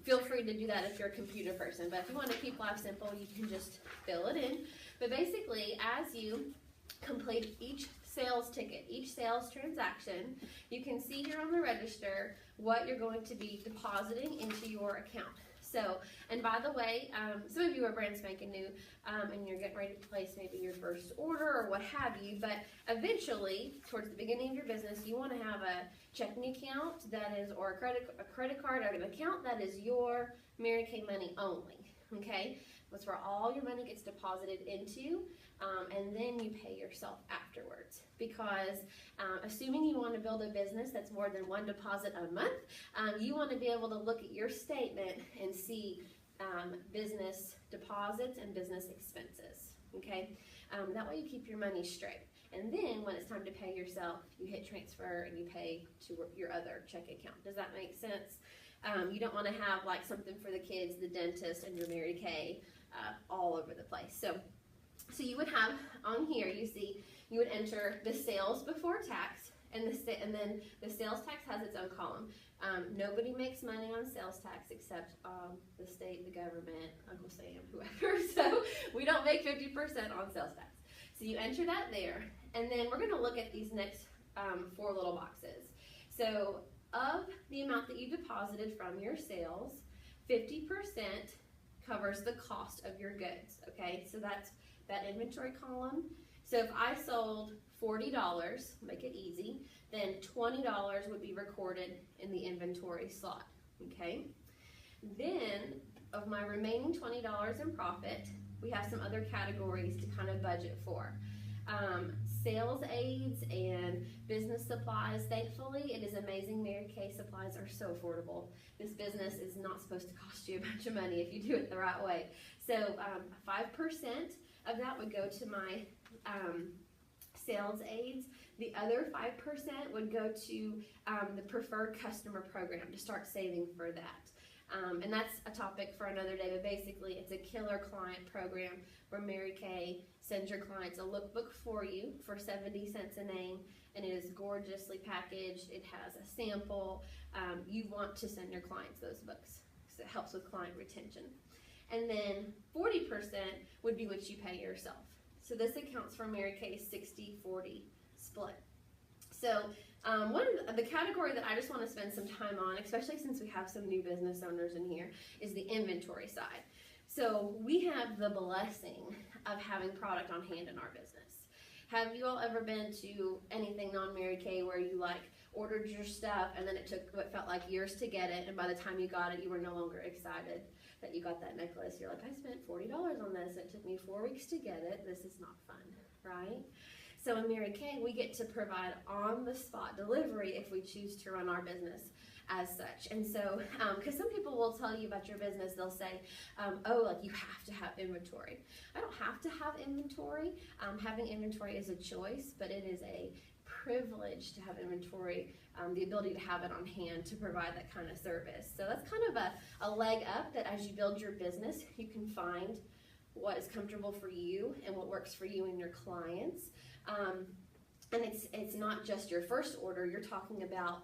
feel free to do that if you're a computer person. But if you want to keep life simple, you can just fill it in. But basically, as you complete each sales ticket, each sales transaction, you can see here on the register what you're going to be depositing into your account. So, and by the way, some of you are brand spanking new, and you're getting ready to place maybe your first order or what have you, but eventually, towards the beginning of your business, you want to have a checking account that is, or a credit card, or an account that is your Mary Kay money only, okay? That's where all your money gets deposited into, and then you pay yourself afterwards. Because assuming you want to build a business that's more than one deposit a month, you want to be able to look at your statement and see business deposits and business expenses, okay? That way you keep your money straight. And then when it's time to pay yourself, you hit transfer and you pay to your other check account. Does that make sense? You don't want to have like something for the kids, the dentist, and your Mary Kay all over the place. So you would have on here, you see, you would enter the sales before tax, and then the sales tax has its own column. Nobody makes money on sales tax except the state, the government, Uncle Sam, whoever. So we don't make 50% on sales tax. So you enter that there, and then we're going to look at these next 4 little boxes. So of the amount that you deposited from your sales, 50% covers the cost of your goods, okay? So that's that inventory column. So if I sold $40, make it easy, then $20 would be recorded in the inventory slot, okay? Then of my remaining $20 in profit, we have some other categories to kind of budget for. Sales aids and business supplies. Thankfully, it is amazing. Mary Kay supplies are so affordable. This business is not supposed to cost you a bunch of money if you do it the right way. So 5% of that would go to my sales aids. The other 5% would go to the preferred customer program to start saving for that. And that's a topic for another day, but basically it's a killer client program where Mary Kay sends your clients a lookbook for you for 70 cents a name, and it is gorgeously packaged. It has a sample. You want to send your clients those books because it helps with client retention. And then 40% would be what you pay yourself. So this accounts for Mary Kay's 60-40 split. So one of the category that I just want to spend some time on, especially since we have some new business owners in here, is the inventory side. So we have the blessing of having product on hand in our business. Have you all ever been to anything non-Mary Kay where you like ordered your stuff and then it took what felt like years to get it, and by the time you got it, you were no longer excited that you got that necklace? You're like, I spent $40 on this. It took me 4 weeks to get it. This is not fun, right? So in Mary Kay, we get to provide on-the-spot delivery if we choose to run our business as such. And so, because some people will tell you about your business, they'll say, oh, like you have to have inventory. I don't have to have inventory. Having inventory is a choice, but it is a privilege to have inventory, the ability to have it on hand to provide that kind of service. So that's kind of a leg up that as you build your business, you can find what is comfortable for you and what works for you and your clients. And it's not just your first order. You're talking about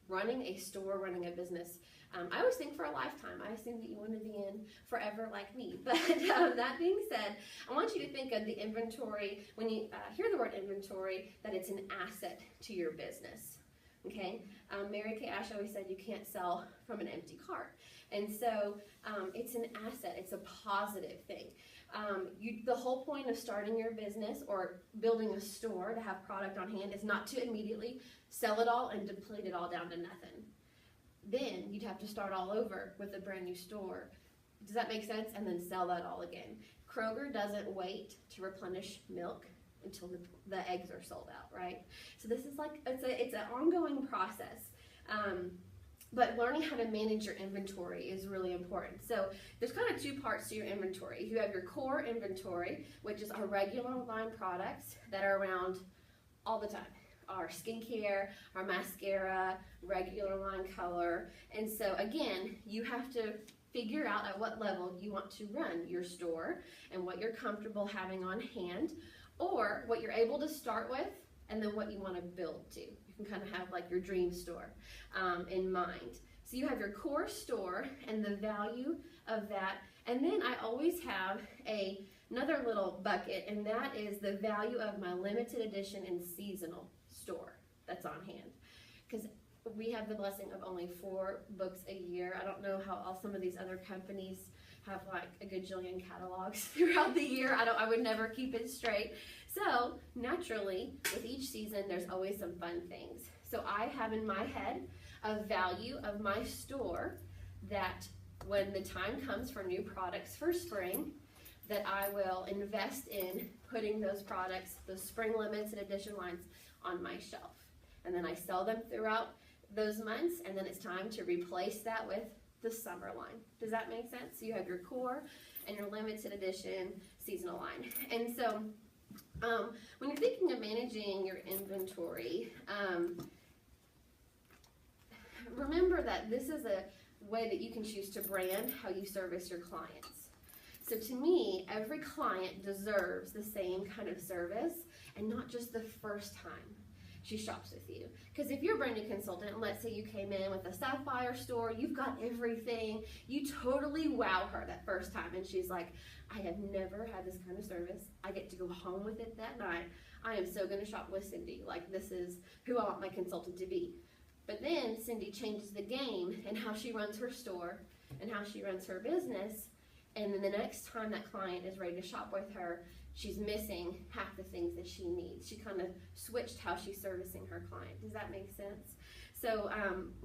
running a store, running a business. I always think for a lifetime. I assume that you want to be in forever like me. But that being said, I want you to think of the inventory, when you hear the word inventory, that it's an asset to your business. Okay? Mary Kay Ash always said you can't sell from an empty cart. And so it's an asset. It's a positive thing. The whole point of starting your business or building a store to have product on hand is not to immediately sell it all and deplete it all down to nothing. Then you'd have to start all over with a brand new store. Does that make sense? And then sell that all again. Kroger doesn't wait to replenish milk until the eggs are sold out, right? So this is like, it's an ongoing process. But learning how to manage your inventory is really important. So there's kind of 2 parts to your inventory. You have your core inventory, which is our regular line products that are around all the time. Our skincare, our mascara, regular line color. And so again, you have to figure out at what level you want to run your store and what you're comfortable having on hand, or what you're able to start with and then what you want to build to. You can kind of have like your dream store in mind. So you have your core store and the value of that. And then I always have another little bucket, and that is the value of my limited edition and seasonal store that's on hand. Because we have the blessing of only 4 books a year. I don't know how all some of these other companies have like a gajillion catalogs throughout the year. I would never keep it straight. So naturally, with each season, there's always some fun things. So I have in my head a value of my store that when the time comes for new products for spring, that I will invest in putting those products, those spring limited edition lines, on my shelf. And then I sell them throughout those months, and then it's time to replace that with the summer line. Does that make sense? So you have your core and your limited edition seasonal line. And so When you're thinking of managing your inventory, remember that this is a way that you can choose to brand how you service your clients. So to me, every client deserves the same kind of service, and not just the first time she shops with you. Because if you're a brand new consultant, and let's say you came in with a sapphire store, you've got everything, you totally wow her that first time, and she's like, I have never had this kind of service. I get to go home with it that night. I am so gonna shop with Cindy. Like, this is who I want my consultant to be. But then Cindy changes the game in how she runs her store and how she runs her business, and then the next time that client is ready to shop with her, she's missing half the things that she needs. She kind of switched how she's servicing her client. Does that make sense? So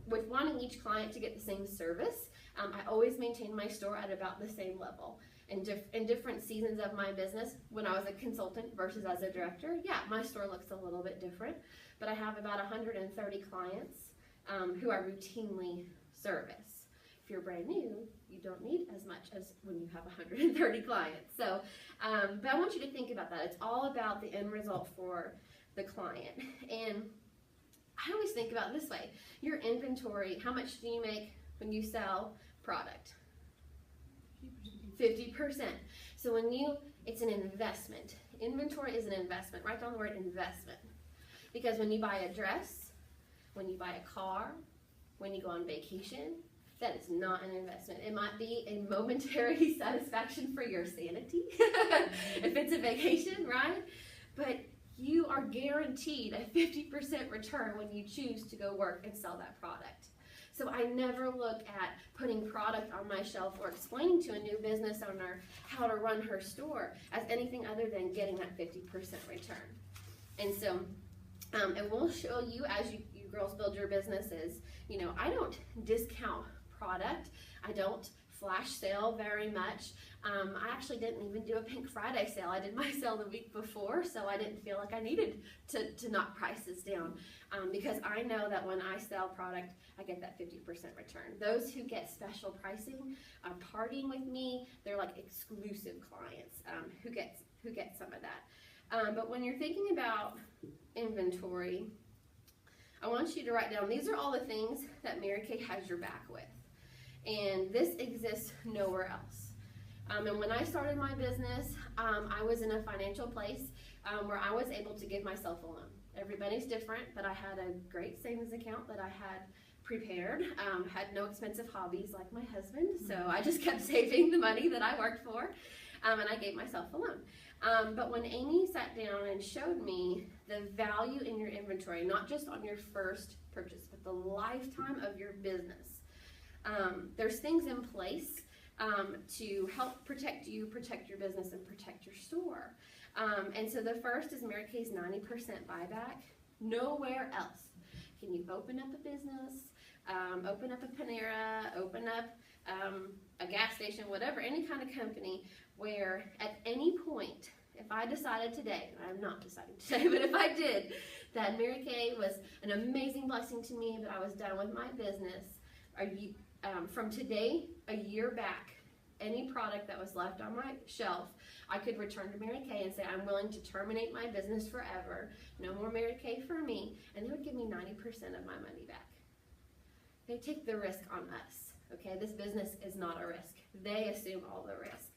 with wanting each client to get the same service, I always maintain my store at about the same level. In different seasons of my business, when I was a consultant versus as a director, yeah, my store looks a little bit different, but I have about 130 clients who I routinely service. If you're brand new, you don't need as much as when you have 130 clients. So, but I want you to think about that. It's all about the end result for the client. And I always think about it this way. Your inventory, how much do you make when you sell product? 50%. So it's an investment. Inventory is an investment. Write down the word investment. Because when you buy a dress, when you buy a car, when you go on vacation, that is not an investment. It might be a momentary satisfaction for your sanity if it's a vacation, right? But you are guaranteed a 50% return when you choose to go work and sell that product. So I never look at putting product on my shelf or explaining to a new business owner how to run her store as anything other than getting that 50% return. And so, and we'll show you as you girls build your businesses, I don't discount product. I don't flash sale very much. I actually didn't even do a Pink Friday sale. I did my sale the week before, so I didn't feel like I needed to knock prices down because I know that when I sell product, I get that 50% return. Those who get special pricing are partying with me. They're like exclusive clients who get some of that. But when you're thinking about inventory, I want you to write down, these are all the things that Mary Kay has your back with. And this exists nowhere else. And when I started my business, I was in a financial place where I was able to give myself a loan. Everybody's different, but I had a great savings account that I had prepared, had no expensive hobbies like my husband, so I just kept saving the money that I worked for, and I gave myself a loan. But when Amy sat down and showed me the value in your inventory, not just on your first purchase, but the lifetime of your business, there's things in place to help protect you, protect your business, and protect your store. And so the first is Mary Kay's 90% buyback. Nowhere else can you open up a business, open up a Panera, open up a gas station, whatever, any kind of company where at any point, if I decided today, and I'm not deciding today, but if I did, that Mary Kay was an amazing blessing to me, but I was done with my business, from today, a year back, any product that was left on my shelf, I could return to Mary Kay and say, I'm willing to terminate my business forever. No more Mary Kay for me. And they would give me 90% of my money back. They take the risk on us. Okay, this business is not a risk. They assume all the risk.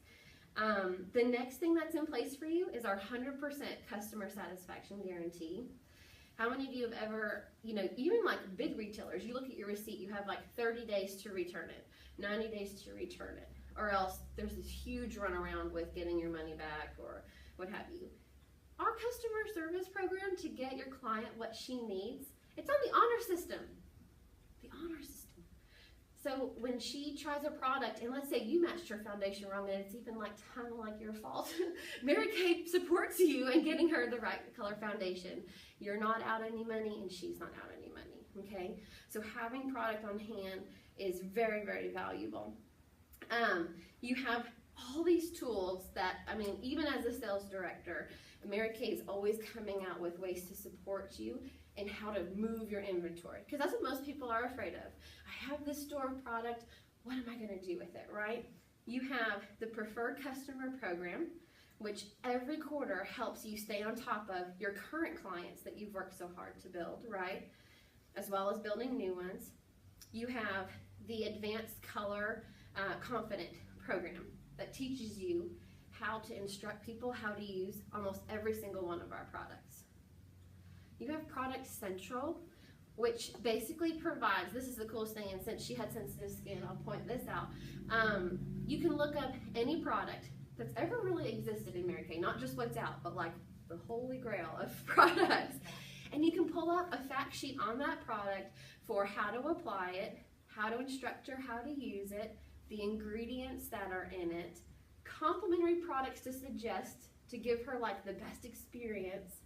The next thing that's in place for you is our 100% customer satisfaction guarantee. How many of you have ever, even like big retailers, you look at your receipt, you have like 30 days to return it, 90 days to return it, or else there's this huge runaround with getting your money back or what have you. Our customer service program to get your client what she needs, it's on the honor system. The honor system. So when she tries a product, and let's say you matched her foundation wrong and it's even like kind of like your fault, Mary Kay supports you in getting her the right color foundation. You're not out any money and she's not out any money, okay? So having product on hand is very, very valuable. You have all these tools that, even as a sales director, Mary Kay is always coming out with ways to support you and how to move your inventory. Because that's what most people are afraid of. I have this store product, what am I going to do with it, right? You have the preferred customer program, which every quarter helps you stay on top of your current clients that you've worked so hard to build, right? As well as building new ones. You have the Advanced Color Confident program that teaches you how to instruct people how to use almost every single one of our products. You have Product Central, which basically provides, this is the coolest thing, and since she had sensitive skin, I'll point this out. You can look up any product that's ever really existed in Mary Kay, not just what's out, but like the holy grail of products. And you can pull up a fact sheet on that product for how to apply it, how to instruct her how to use it, the ingredients that are in it, complementary products to suggest to give her like the best experience,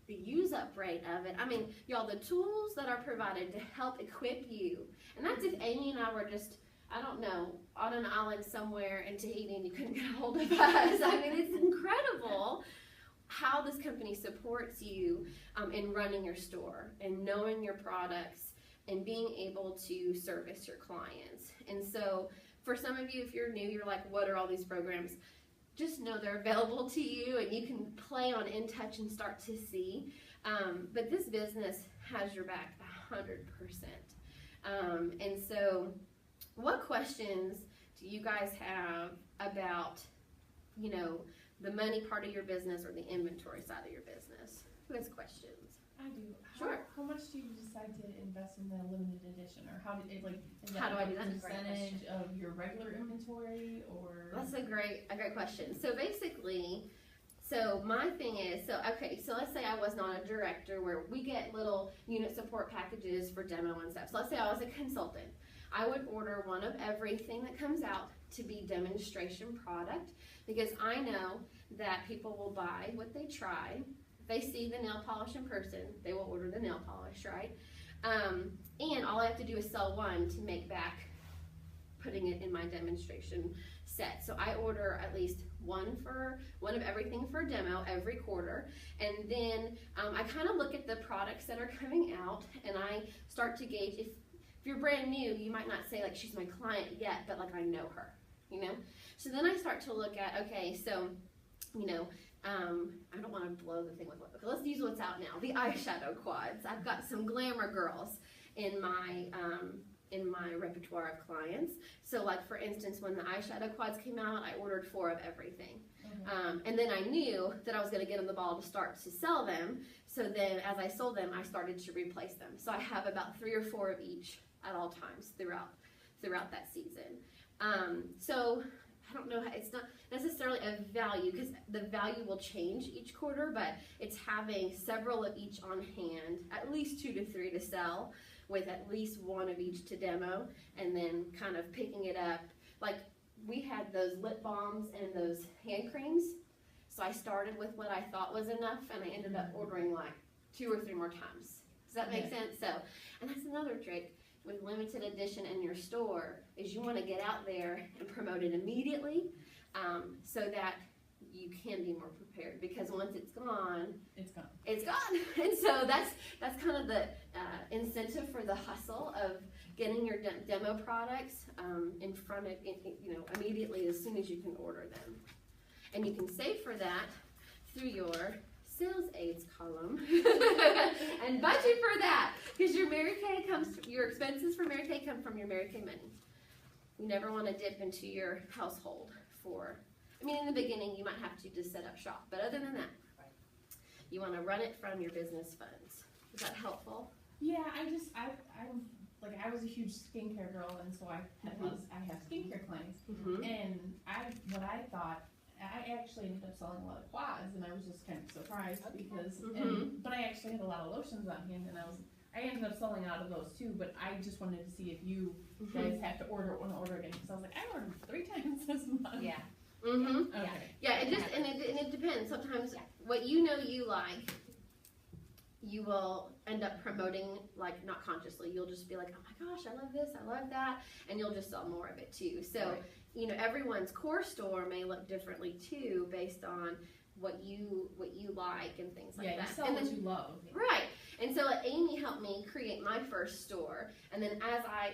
the use up rate of it. I mean, y'all, the tools that are provided to help equip you. And that's if Amy and I were just, I don't know, on an island somewhere in Tahiti and you couldn't get a hold of us. I mean, it's incredible how this company supports you in running your store and knowing your products and being able to service your clients. And so for some of you, if you're new, you're like, what are all these programs? Just know they're available to you and you can play on In Touch and start to see. But this business has your back 100%. And so what questions do you guys have about, you know, the money part of your business or the inventory side of your business? Who has questions? I do. Sure. How much do you decide to invest in the limited edition, or how do it like? Is How do I do that? a percentage of your regular inventory, or? That's a great question. So basically, so my thing is, so let's say I was not a director where we get little unit support packages for demo and stuff. So let's say I was a consultant. I would order one of everything that comes out to be demonstration product, because I know that people will buy what they try. If they see the nail polish in person, they will order the nail polish, right? And all I have to do is sell one to make back putting it in my demonstration set. So I order at least one of everything for a demo every quarter. And then I kind of look at the products that are coming out and I start to gauge, if you're brand new, you might not say like she's my client yet, but like I know her, you know? So then I start to look at, okay, so, you know, I don't want to blow the thing with what, okay, let's use what's out now, the eyeshadow quads. I've got some glamour girls in my repertoire of clients. So like for instance, when the eyeshadow quads came out, I ordered 4 of everything. And then I knew that I was going to get on the ball to start to sell them. So then as I sold them, I started to replace them. So I have about 3 or 4 of each at all times throughout that season. So I don't know, it's not necessarily a value because the value will change each quarter, but it's having several of each on hand, at least 2 to 3 to sell, with at least 1 of each to demo, and then kind of picking it up. Like we had those lip balms and those hand creams, so I started with what I thought was enough, and I ended up ordering like 2 or 3 more times. Does that make sense? So, and that's another trick with limited edition in your store, is you want to get out there and promote it immediately, so that you can be more prepared, because once it's gone, it's gone. And so that's kind of the incentive for the hustle of getting your demo products in front of, you know, immediately as soon as you can order them. And you can save for that through your sales aids column and budget for that, because your your expenses for Mary Kay come from your Mary Kay money. You never want to dip into your household for, I mean, in the beginning you might have to just set up shop, but other than that, you want to run it from your business funds. Is that helpful? Yeah, I was a huge skincare girl, and so I have skincare clients, and what I thought, I actually ended up selling a lot of quads, and I was just kind of surprised because, but I actually had a lot of lotions on hand, and I ended up selling out of those too, but I just wanted to see if you guys have to order again, because I was like, I ordered 3 times this month. Yeah. Okay. Yeah, it depends. Sometimes what you know you like, you will end up promoting, like not consciously. You'll just be like, oh my gosh, I love this, I love that, and you'll just sell more of it too. So, you know, everyone's core store may look differently too, based on what you like and things like Yeah, that. you sell And what then, you love. right. And so Amy helped me create my first store, and then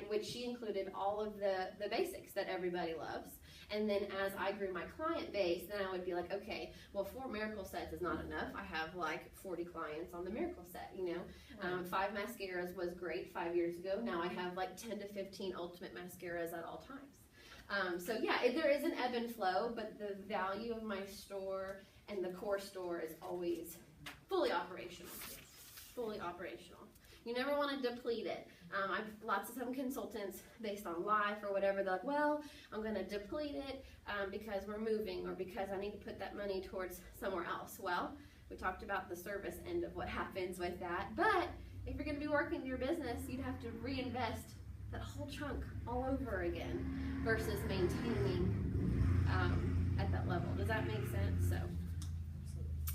which she included all of the basics that everybody loves. And then as I grew my client base, then I would be like, okay, well, 4 miracle sets is not enough. I have like 40 clients on the miracle set, you know. 5 mascaras was great 5 years ago. Now I have like 10 to 15 ultimate mascaras at all times. So yeah, there is an ebb and flow, but the value of my store and the core store is always fully operational. Fully operational. You never want to deplete it. I've lots of some consultants based on life or whatever. They're like, well, I'm going to deplete it because we're moving or because I need to put that money towards somewhere else. Well, we talked about the service end of what happens with that. But if you're going to be working your business, you'd have to reinvest that whole chunk all over again versus maintaining at that level. Does that make sense? So,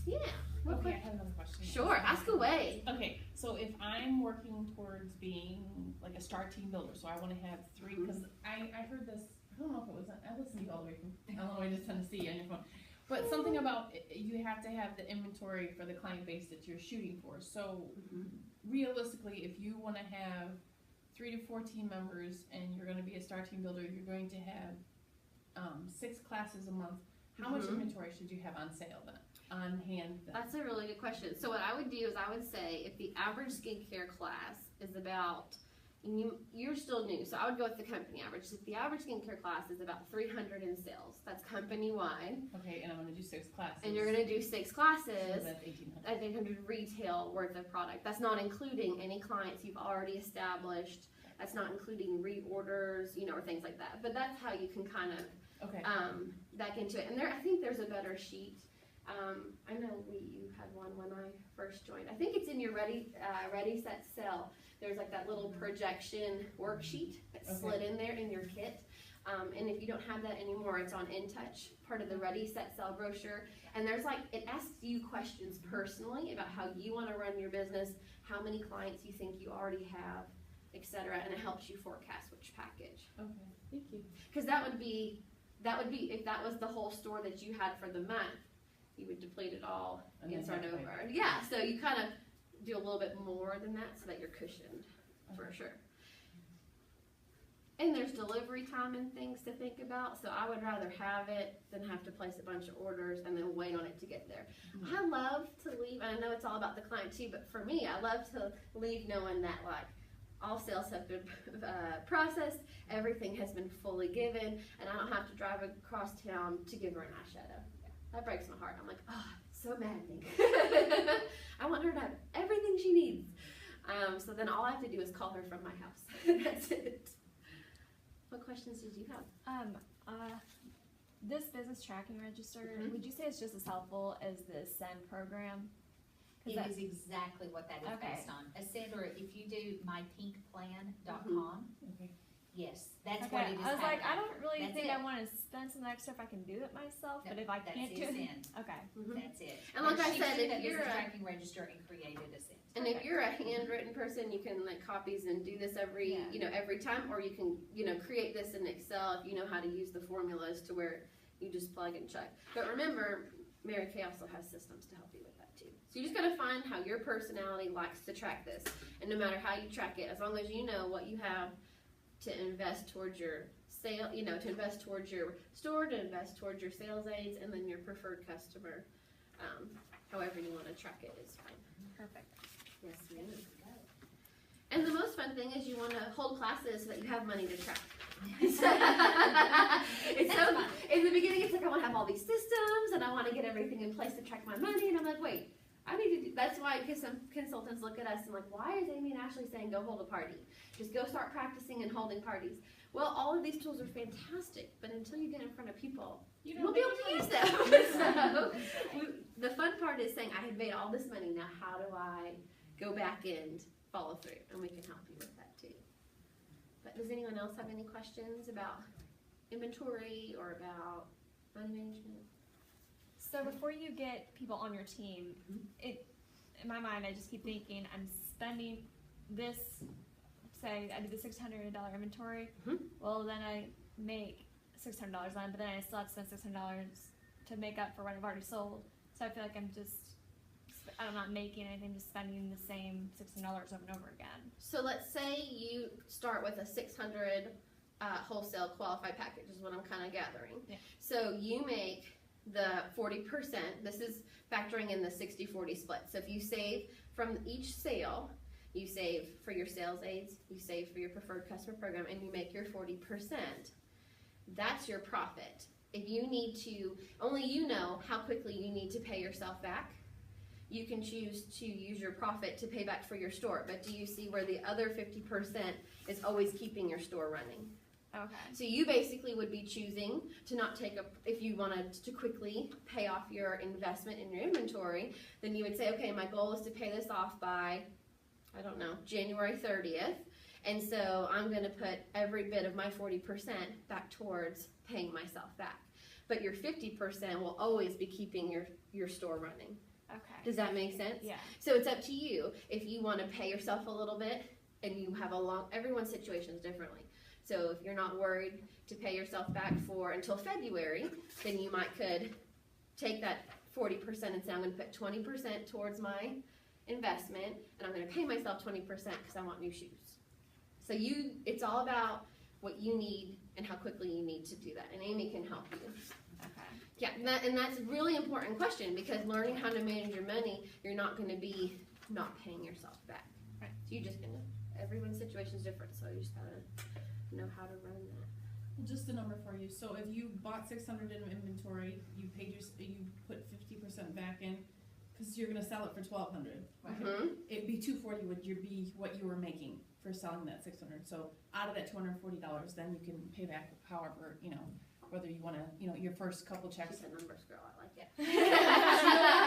yeah. Okay, I have another question. Sure, ask away. Okay, so if I'm working towards being like a star team builder, so I want to have 3, because I heard this, I don't know if it was, I listened to you all the way from Illinois to Tennessee on your phone, but something about you have to have the inventory for the client base that you're shooting for. So realistically, if you want to have 3 to 4 team members and you're going to be a star team builder, you're going to have 6 classes a month. How much inventory should you have on sale then? On hand then? That's a really good question. So what I would do is I would say if the average skincare class is about, and you're still new, so I would go with the company average. If the average skincare class is about 300 in sales, that's company wide. Okay, and I'm going to do 6 classes. And you're going to do 6 classes. So that's 1,800. That's 800 retail worth of product. That's not including any clients you've already established. That's not including reorders, you know, or things like that. But that's how you can kind of Okay. back into it. And I think there's a better sheet. I know you had one when I first joined. I think it's in your Ready Set Sell. There's like that little projection worksheet that's slid in there in your kit. And if you don't have that anymore, it's on InTouch, part of the Ready Set Sell brochure. And there's like, it asks you questions personally about how you want to run your business, how many clients you think you already have, etc. And it helps you forecast which package. Okay, thank you. Because that would be if that was the whole store that you had for the month, you would deplete it all and start over. Yeah, so you kind of do a little bit more than that so that you're cushioned for sure. And there's delivery time and things to think about, so I would rather have it than have to place a bunch of orders and then wait on it to get there. I love to leave, and I know it's all about the client too, but for me, I love to leave knowing that like all sales have been processed, everything has been fully given, and I don't have to drive across town to give her an eyeshadow. That breaks my heart. I'm like, oh, so maddening. I want her to have everything she needs. So then all I have to do is call her from my house. That's it. What questions did you have? This business tracking register, would you say it's just as helpful as the SEND program? It is exactly what that is based on. Ascend, or if you do mypinkplan.com, yes, that's what it is. I was like, I don't really That's think it. I want to spend some extra if I can do it myself, No, but if I that's can't do it, Ascend. okay. That's it. And like I She said, took if that you're business a- tracking register and created Ascend. And if you're a handwritten person, you can like copies and do this every time, or you can, create this in Excel if you know how to use the formulas to where you just plug and check. But remember, Mary Kay also has systems to help you with that too. So you just gotta find how your personality likes to track this. And no matter how you track it, as long as you know what you have to invest towards your sale, to invest towards your store, to invest towards your sales aids, and then your preferred customer, however you wanna track it is fine. Perfect. Yes, ma'am. And the most fun thing is you want to hold classes so that you have money to track. It's so, in the beginning, it's like I want to have all these systems and I want to get everything in place to track my money. And I'm like, wait, I need to do, that's why some consultants look at us and like, why is Amy and Ashley saying go hold a party? Just go start practicing and holding parties. Well, all of these tools are fantastic, but until you get in front of people, you won't be able to use them. So the fun part is saying, I had made all this money, now how do I go back and follow through? And we can help you with that too. But does anyone else have any questions about inventory or about money management? So before you get people on your team, in my mind, I just keep thinking, I'm spending this, say I do the $600 inventory, well then I make $600 on, but then I still have to spend $600 to make up for what I've already sold. So I feel like I'm not making anything, just spending the same $16 over and over again. So let's say you start with a 600 wholesale qualified package is what I'm kind of gathering. Yeah. So you make the 40%. This is factoring in the 60-40 split. So if you save from each sale, you save for your sales aids, you save for your preferred customer program, and you make your 40%. That's your profit. If you need to, only you know how quickly you need to pay yourself back. You can choose to use your profit to pay back for your store, but do you see where the other 50% is always keeping your store running? Okay. So you basically would be choosing to not take if you wanted to quickly pay off your investment in your inventory, then you would say, okay, my goal is to pay this off by, I don't know, January 30th. And so I'm going to put every bit of my 40% back towards paying myself back. But your 50% will always be keeping your store running. Okay. Does that make sense? Yeah. So it's up to you if you want to pay yourself a little bit and you have everyone's situation is differently. So if you're not worried to pay yourself back until February, then you could take that 40% and say I'm going to put 20% towards my investment and I'm going to pay myself 20% because I want new shoes. So it's all about what you need and how quickly you need to do that, and Amy can help you. Okay. Yeah, and that's a really important question because learning how to manage your money, you're not going to be not paying yourself back. Right. So everyone's situation is different, so you just gotta know how to run that. Just a number for you. So if you bought 600 in inventory, you put 50% back in, because you're gonna sell it for 1,200. Right? Mm-hmm. It'd be 240 would be what you were making for selling that 600. So out of that $240, then you can pay back however, whether you want to, your first couple checks. She's a numbers girl, I like it.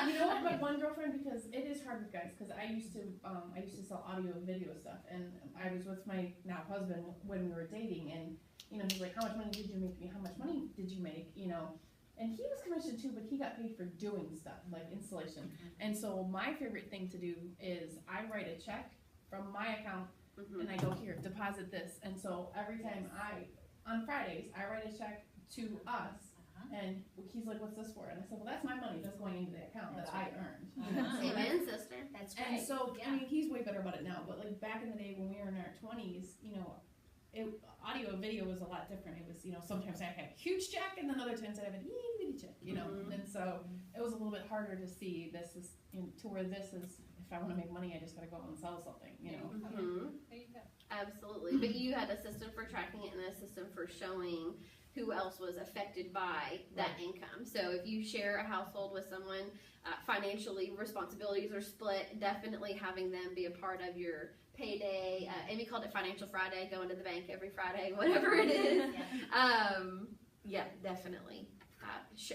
You know what, my one girlfriend, because it is hard with guys, because I used to sell audio and video stuff, and I was with my now husband when we were dating, and he's like, how much money did you make me? How much money did you make? And he was commissioned too, but he got paid for doing stuff like installation. And so my favorite thing to do is I write a check from my account, and I go, here, deposit this. And so every time on Fridays, I write a check to us, and he's like, what's this for? And I said, well, that's my money that's going into the account that I earned. So Amen, sister. That's great. and so, I mean, he's way better about it now, but like back in the day when we were in our 20s, audio and video was a lot different. It was, sometimes I'd have a huge check, and then other times I'd have an itty bitty check, and so it was a little bit harder to see this is, to where this is, if I want to make money, I just got to go out and sell something, There you go. Absolutely. But you had a system for tracking it and a system for showing who else was affected by that income. So if you share a household with someone, financially responsibilities are split, definitely having them be a part of your payday. Amy called it Financial Friday, going to the bank every Friday, whatever it is. Yeah, definitely.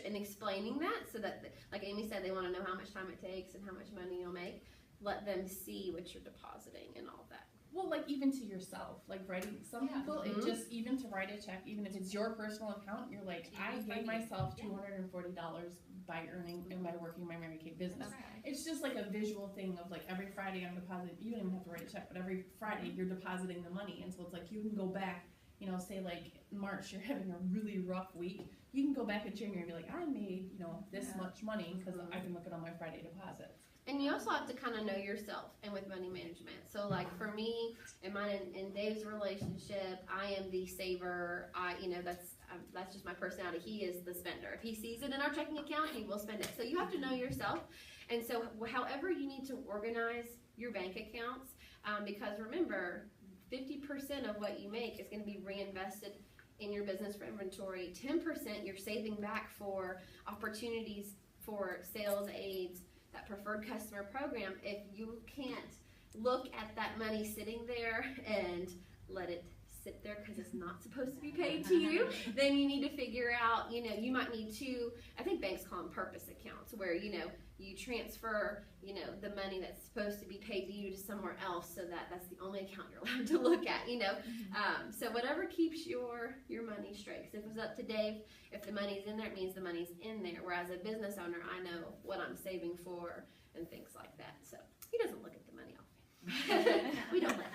And explaining that so that, like Amy said, they want to know how much time it takes and how much money you'll make. Let them see what you're depositing and all that. Well, like even to yourself, like writing, some people, it just, even to write a check, even if it's your personal account, you're like, I gave myself $240 by earning and by working my Mary Kay business. It's just like a visual thing of like every Friday I'm depositing, you don't even have to write a check, but every Friday you're depositing the money. And so it's like you can go back, say like March, you're having a really rough week. You can go back in January and be like, I made, this much money because I can look at all my Friday deposits. And you also have to kind of know yourself and with money management. So like for me and mine and Dave's relationship, I am the saver. That's just my personality. He is the spender. If he sees it in our checking account, he will spend it. So you have to know yourself. And so however you need to organize your bank accounts, because remember, 50% of what you make is going to be reinvested in your business for inventory. 10% you're saving back for opportunities for sales aids, that preferred customer program. If you can't look at that money sitting there and let it sit there because it's not supposed to be paid to you, then you need to figure out, you might need to, I think banks call them purpose accounts, where, you transfer, the money that's supposed to be paid to you to somewhere else, so that's the only account you're allowed to look at, So whatever keeps your money straight. Because if it's up to Dave, if the money's in there, it means the money's in there. Whereas a business owner, I know what I'm saving for and things like that. So he doesn't look at the money often. We don't let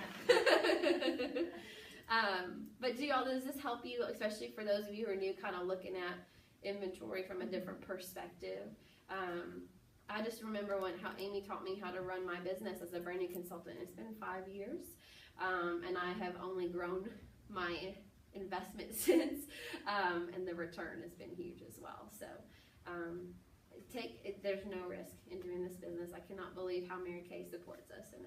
him. But does this help you, especially for those of you who are new, kind of looking at inventory from a different perspective? I just remember how Amy taught me how to run my business as a branding consultant. It's been 5 years, and I have only grown my investment since, and the return has been huge as well. So there's no risk in doing this business. I cannot believe how Mary Kay supports us, and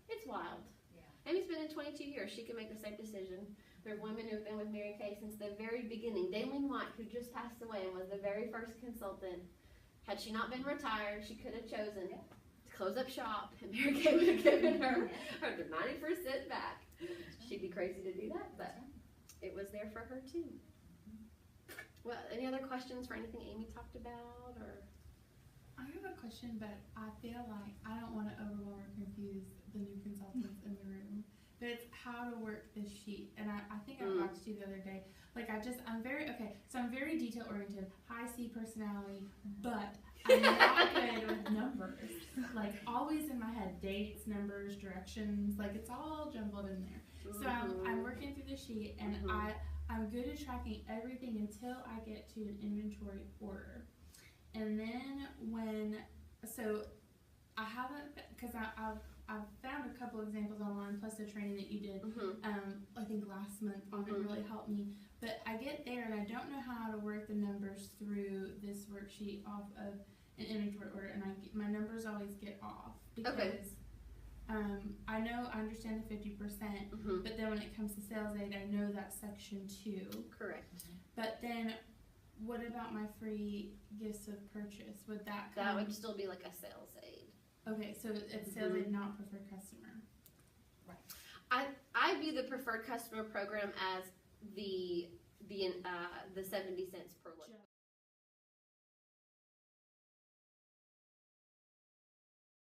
it's wild. Yeah. Amy's been in 22 years. She can make the same decision. There are women who've been with Mary Kay since the very beginning. Daylene White, who just passed away and was the very first consultant, had she not been retired, she could have chosen to close up shop, and Mary Kay would have given her 90% back. She'd be crazy to do that, but it was there for her too. Well, any other questions for anything Amy talked about, or? I have a question, but I feel like I don't want to overwhelm or confuse the new consultants in the room. But it's how to work this sheet, and I think I watched you the other day. Like I'm very detail oriented, high C personality, but I'm not good with numbers. Like always in my head, dates, numbers, directions, like it's all jumbled in there. So I'm working through the sheet, and I'm good at tracking everything until I get to an inventory order. And then I haven't, because I've found a couple examples online, plus the training that you did, I think last month on it really helped me. But I get there and I don't know how to work the numbers through this worksheet off of an inventory order, and my numbers always get off because I understand the 50%, but then when it comes to sales aid, I know that's section 2. Correct. But then, what about my free gifts of purchase? Would that come? That would still be like a sales aid. Okay, so it's sales aid, not preferred customer. I view the preferred customer program as the 70 cents per load.